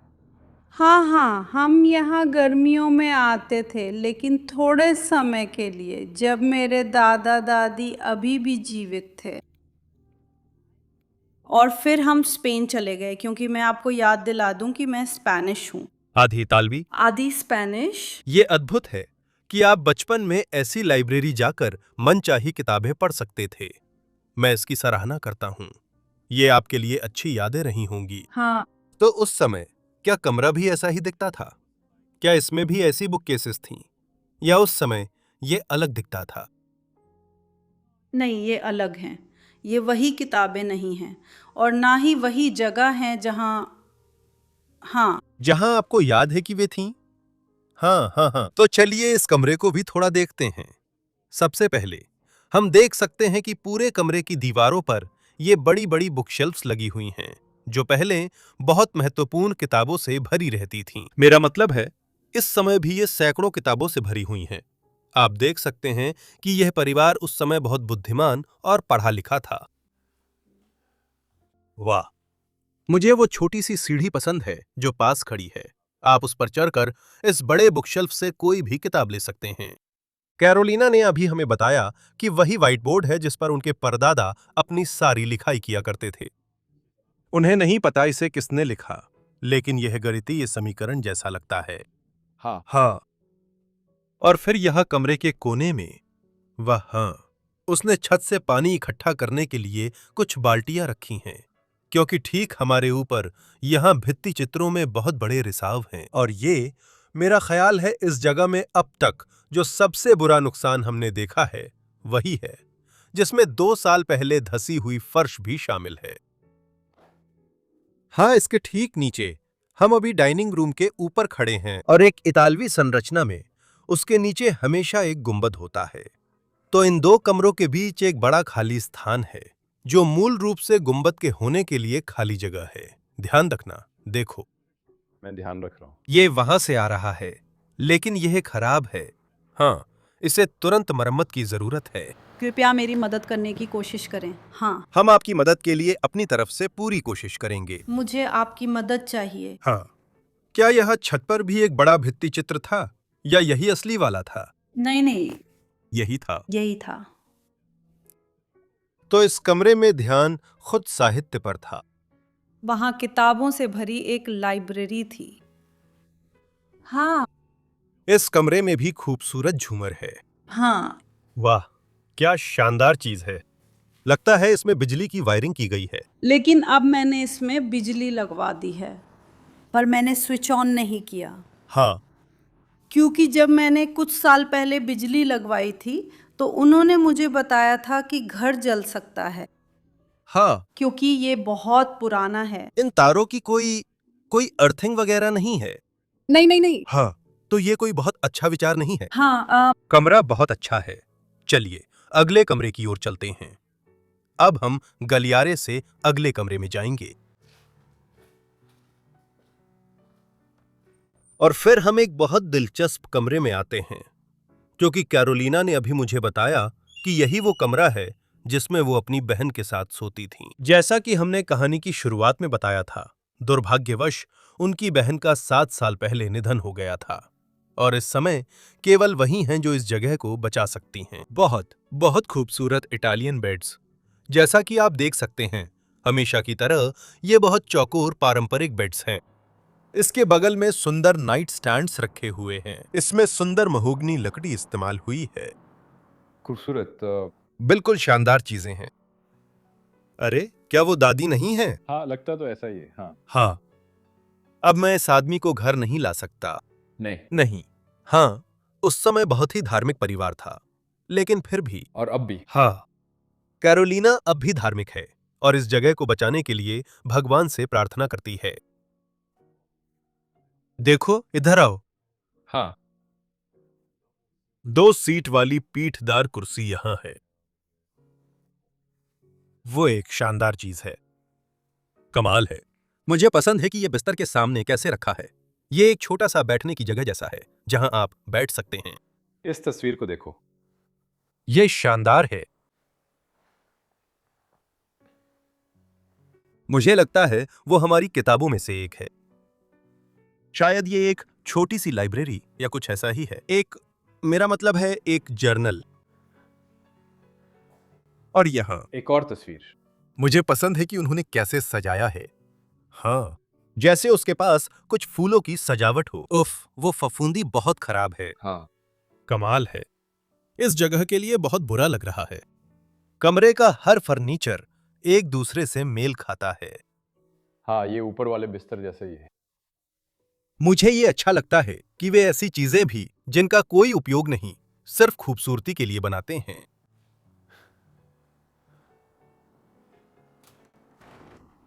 हाँ, हम यहाँ गर्मियों में आते थे, लेकिन थोड़े समय के लिए, जब मेरे दादा दादी अभी भी जीवित थे। और फिर हम स्पेन चले गए, क्योंकि मैं आपको याद दिला दूं कि मैं स्पेनिश हूँ।
आधी इतालवी।
आधी स्पेनिश।
ये अद्भुत है कि आप बचपन में ऐसी लाइब्रेरी जाकर मनचाही किताबें पढ़ सकते थे। मैं इसकी सराहना करता हूँ। ये आपके लिए अच्छी यादें रही होंगी।
हाँ,
तो उस समय क्या कमरा भी ऐसा ही दिखता था? क्या इसमें भी ऐसी बुक केसेस थीं? या उस समय ये अलग दिखता था?
नहीं, ये अलग हैं। ये वही किताबें नहीं हैं और ना ही वही जगह है जहाँ, हाँ,
जहां आपको याद है कि वे थीं? हाँ, हाँ, हाँ। तो चलिए इस कमरे को भी थोड़ा देखते हैं। सबसे पहले हम देख सकते हैं कि पूरे कमरे की दीवारों पर ये बड़ी-बड़ी बुकशेल्फ्स लगी हुई हैं, जो पहले बहुत महत्वपूर्ण किताबों से भरी रहती थीं। मेरा मतलब है, इस समय भी ये सैकड़ों किताबों से भरी हुई हैं। आप देख सकते हैं कि यह परिवार उस समय बहुत बुद्धिमान और पढ़ा लिखा था। वाह! मुझे वो छोटी सी सीढ़ी पसंद है जो पास खड़ी है। आप उस पर चढ़कर इस बड़े बुकशेल्फ से कोई भी किताब ले सकते हैं। कैरोलिना ने अभी हमें बताया कि वही व्हाइट बोर्ड है जिस पर उनके परदादा अपनी सारी लिखाई किया करते थे। उन्हें नहीं पता इसे किसने लिखा, लेकिन यह गणितीय समीकरण जैसा लगता है।
हाँ,
हाँ। और फिर यहाँ कमरे के कोने में, वह, हाँ, उसने छत से पानी इकट्ठा करने के लिए कुछ बाल्टियां रखी हैं, क्योंकि ठीक हमारे ऊपर यहाँ भित्ति चित्रों में बहुत बड़े रिसाव हैं। और ये, मेरा ख्याल है, इस जगह में अब तक जो सबसे बुरा नुकसान हमने देखा है वही है, जिसमें 2 साल पहले धसी हुई फर्श भी शामिल है। हाँ, इसके ठीक नीचे हम अभी डाइनिंग रूम के ऊपर खड़े हैं और एक इतालवी संरचना में उसके नीचे हमेशा एक गुंबद होता है। तो इन 2 कमरों के बीच एक बड़ा खाली स्थान है, जो मूल रूप से गुंबद के होने के लिए खाली जगह है। ध्यान रखना, देखो,
मैं ध्यान रख रहा हूँ।
ये वहां से आ रहा है, लेकिन यह खराब है। हाँ, इसे तुरंत मरम्मत की जरूरत है।
कृपया मेरी मदद करने की कोशिश करें। हाँ,
हम आपकी मदद के लिए अपनी तरफ से पूरी कोशिश करेंगे।
मुझे आपकी मदद चाहिए।
हाँ, क्या यह छत पर भी एक बड़ा भित्ति चित्र था या यही असली वाला था?
नहीं,
यही था।
यही था।
तो इस कमरे में ध्यान खुद साहित्य पर था।
वहाँ किताबों से भरी एक लाइब्रेरी थी। हाँ,
इस कमरे में भी खूबसूरत झूमर है।
हाँ,
वाह, क्या शानदार चीज है। लगता है इसमें बिजली की वायरिंग की गई है।
लेकिन अब मैंने इसमें बिजली लगवा दी है, पर मैंने स्विच ऑन नहीं किया,
हाँ,
क्योंकि जब मैंने कुछ साल पहले बिजली लगवाई थी तो उन्होंने मुझे बताया था कि घर जल सकता है,
हाँ।
क्योंकि ये बहुत पुराना है।
इन तारों की कोई अर्थिंग वगैरह नहीं है?
नहीं।
हाँ, तो ये कोई बहुत अच्छा विचार नहीं है।
हाँ,
कमरा बहुत अच्छा है। चलिए अगले कमरे की ओर चलते हैं। अब हम गलियारे से अगले कमरे में जाएंगे और फिर हम एक बहुत दिलचस्प कमरे में आते हैं, क्योंकि कैरोलिना ने अभी मुझे बताया कि यही वो कमरा है जिसमें वो अपनी बहन के साथ सोती थीं। जैसा कि हमने कहानी की शुरुआत में बताया था, दुर्भाग्यवश उनकी बहन का 7 साल पहले निधन हो गया था और इस समय केवल वही हैं जो इस जगह को बचा सकती हैं। बहुत खूबसूरत इटालियन बेड्स। जैसा कि आप देख सकते हैं, हमेशा की तरह ये बहुत चौकोर पारंपरिक बेड्स हैं। इसके बगल में सुंदर नाइट स्टैंड्स रखे हुए हैं। इसमें सुंदर महोगनी लकड़ी इस्तेमाल हुई है।
खूबसूरत।
बिल्कुल शानदार चीजें हैं। अरे, क्या वो दादी नहीं है?
हाँ, लगता तो ऐसा ही है। हाँ।
हाँ। अब मैं इस आदमी को घर नहीं ला सकता।
नहीं।
हाँ, उस समय बहुत ही धार्मिक परिवार था, लेकिन फिर भी।
और अब भी।
हाँ, कैरोलिना अब भी धार्मिक है और इस जगह को बचाने के लिए भगवान से प्रार्थना करती है। देखो, इधर आओ।
हाँ।
2 सीट वाली पीठदार कुर्सी यहां है। वो एक शानदार चीज है। कमाल है। मुझे पसंद है कि यह बिस्तर के सामने कैसे रखा है। ये एक छोटा सा बैठने की जगह जैसा है जहां आप बैठ सकते हैं।
इस तस्वीर को देखो।
यह शानदार है। मुझे लगता है वो हमारी किताबों में से एक है। शायद ये एक छोटी सी लाइब्रेरी या कुछ ऐसा ही है। मेरा मतलब है एक जर्नल। और यहां
एक और तस्वीर।
मुझे पसंद है कि उन्होंने कैसे सजाया है। हाँ, जैसे उसके पास कुछ फूलों की सजावट हो। उफ, वो फफूंदी बहुत खराब है।
हाँ।
कमाल है। इस जगह के लिए बहुत बुरा लग रहा है। कमरे का हर फर्नीचर एक दूसरे से मेल खाता है।
हाँ, ये ऊपर वाले बिस्तर जैसे ही है।
मुझे ये अच्छा लगता है कि वे ऐसी चीजें भी जिनका कोई उपयोग नहीं, सिर्फ खूबसूरती के लिए बनाते हैं।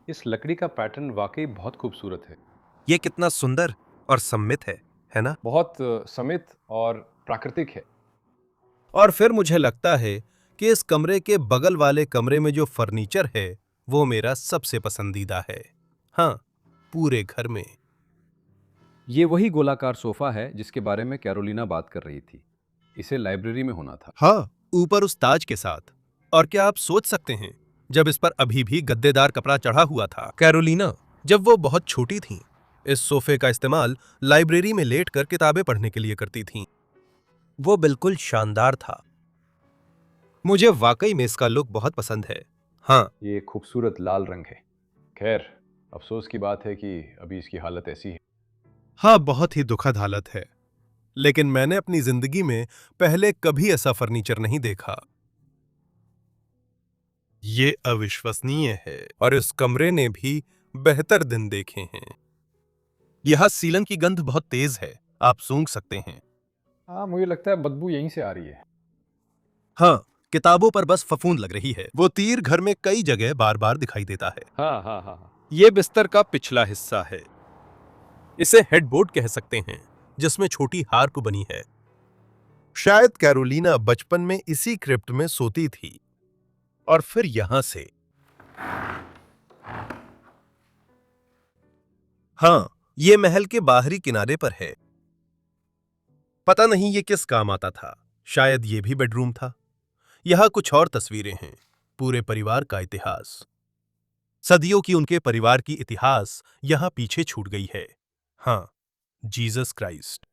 इस लकड़ी का पैटर्न वाकई बहुत खूबसूरत है।
ये कितना सुंदर और सम्मित है ना?
बहुत समित और प्राकृतिक है।
और फिर मुझे लगता है कि इस कमरे के बगल वाले कमरे में जो फर्नीचर है वो मेरा सबसे पसंदीदा है। हाँ, पूरे घर में।
ये वही गोलाकार सोफा है जिसके बारे में कैरोलिना बात कर रही थी। इसे लाइब्रेरी में होना था।
हाँ, ऊपर उस ताज के साथ। और क्या आप सोच सकते हैं, जब इस पर अभी भी गद्देदार कपड़ा चढ़ा हुआ था। कैरोलिना जब वो बहुत छोटी थीं, इस सोफे का इस्तेमाल लाइब्रेरी में लेटकर किताबें पढ़ने के लिए करती थीं। वो बिल्कुल शानदार था। मुझे वाकई में इसका लुक बहुत पसंद है। हाँ,
ये खूबसूरत लाल रंग है। खैर, अफसोस की बात है कि अभी इसकी हालत ऐसी है।
हाँ, बहुत ही दुखद हालत है। लेकिन मैंने अपनी जिंदगी में पहले कभी ऐसा फर्नीचर नहीं देखा। ये अविश्वसनीय है और इस कमरे ने भी बेहतर दिन देखे हैं। यह सीलन की गंध बहुत तेज है, आप सूंघ सकते हैं।
हाँ, मुझे लगता है बदबू यहीं से आ रही है।
हाँ, किताबों पर बस फफूंद लग रही है। वो तीर घर में कई जगह बार बार दिखाई देता है।
हाँ हाँ हाँ।
ये बिस्तर का पिछला हिस्सा है। इसे हेडबोर्ड कह सकते हैं, जिसमें छोटी हार्प बनी है। शायद कैरोलिना बचपन में इसी क्रिप्ट में सोती थी और फिर यहां से। हाँ, ये महल के बाहरी किनारे पर है। पता नहीं ये किस काम आता था। शायद ये भी बेडरूम था। यहां कुछ और तस्वीरें हैं। पूरे परिवार का इतिहास, सदियों की उनके परिवार की इतिहास यहां पीछे छूट गई है। हाँ, जीसस क्राइस्ट।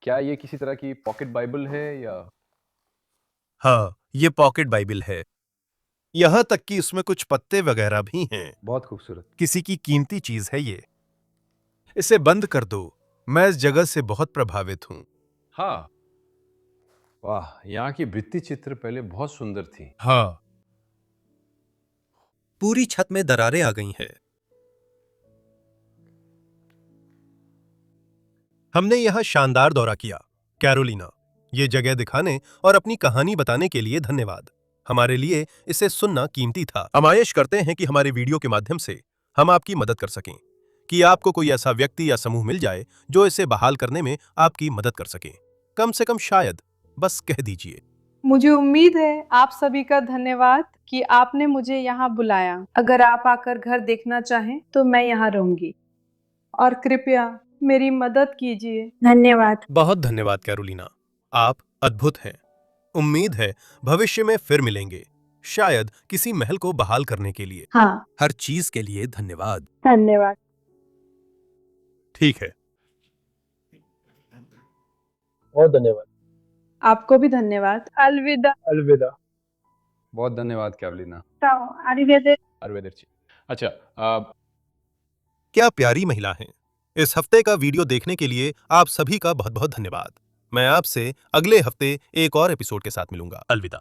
क्या ये किसी तरह की पॉकेट बाइबल है या?
हाँ, ये पॉकेट बाइबल है। यहां तक कि इसमें कुछ पत्ते वगैरह भी हैं।
बहुत खूबसूरत।
किसी की कीमती चीज है ये। इसे बंद कर दो। मैं इस जगह से बहुत प्रभावित हूं।
हाँ। वाह, यहाँ की भित्ति चित्र पहले बहुत सुंदर थी।
हाँ, पूरी छत में दरारें आ गई हैं। हमने यहां शानदार दौरा किया। कैरोलिना, ये जगह दिखाने और अपनी कहानी बताने के लिए धन्यवाद। हमारे लिए इसे सुनना कीमती था। आमायश करते हैं कि हमारे वीडियो के माध्यम से हम आपकी मदद कर सकें, कि आपको कोई ऐसा व्यक्ति या समूह मिल जाए जो इसे बहाल करने में आपकी मदद कर सके। कम से कम शायद, बस कह दीजिए।
मुझे उम्मीद है आप सभी का धन्यवाद कि आपने मुझे यहाँ बुलाया। अगर आप आकर घर देखना चाहें तो मैं यहाँ रहूंगी और कृपया मेरी मदद कीजिए। धन्यवाद।
बहुत धन्यवाद कैरोलिना, आप अद्भुत हैं। उम्मीद है भविष्य में फिर मिलेंगे। शायद किसी महल को बहाल करने के लिए।
हाँ,
हर चीज के लिए धन्यवाद।
धन्यवाद।
ठीक है।
बहुत धन्यवाद।
आपको भी धन्यवाद।
अलविदा।
अलविदा।
बहुत धन्यवाद कैरोलिना।
चाओ, arrivederci।
अरवेदर्ची। अच्छा,
क्या प्यारी महिला हैं। इस हफ्ते का वीडियो देखने के लिए आप सभी का बहुत बहुत धन्यवाद। मैं आपसे अगले हफ्ते एक और एपिसोड के साथ मिलूंगा। अलविदा।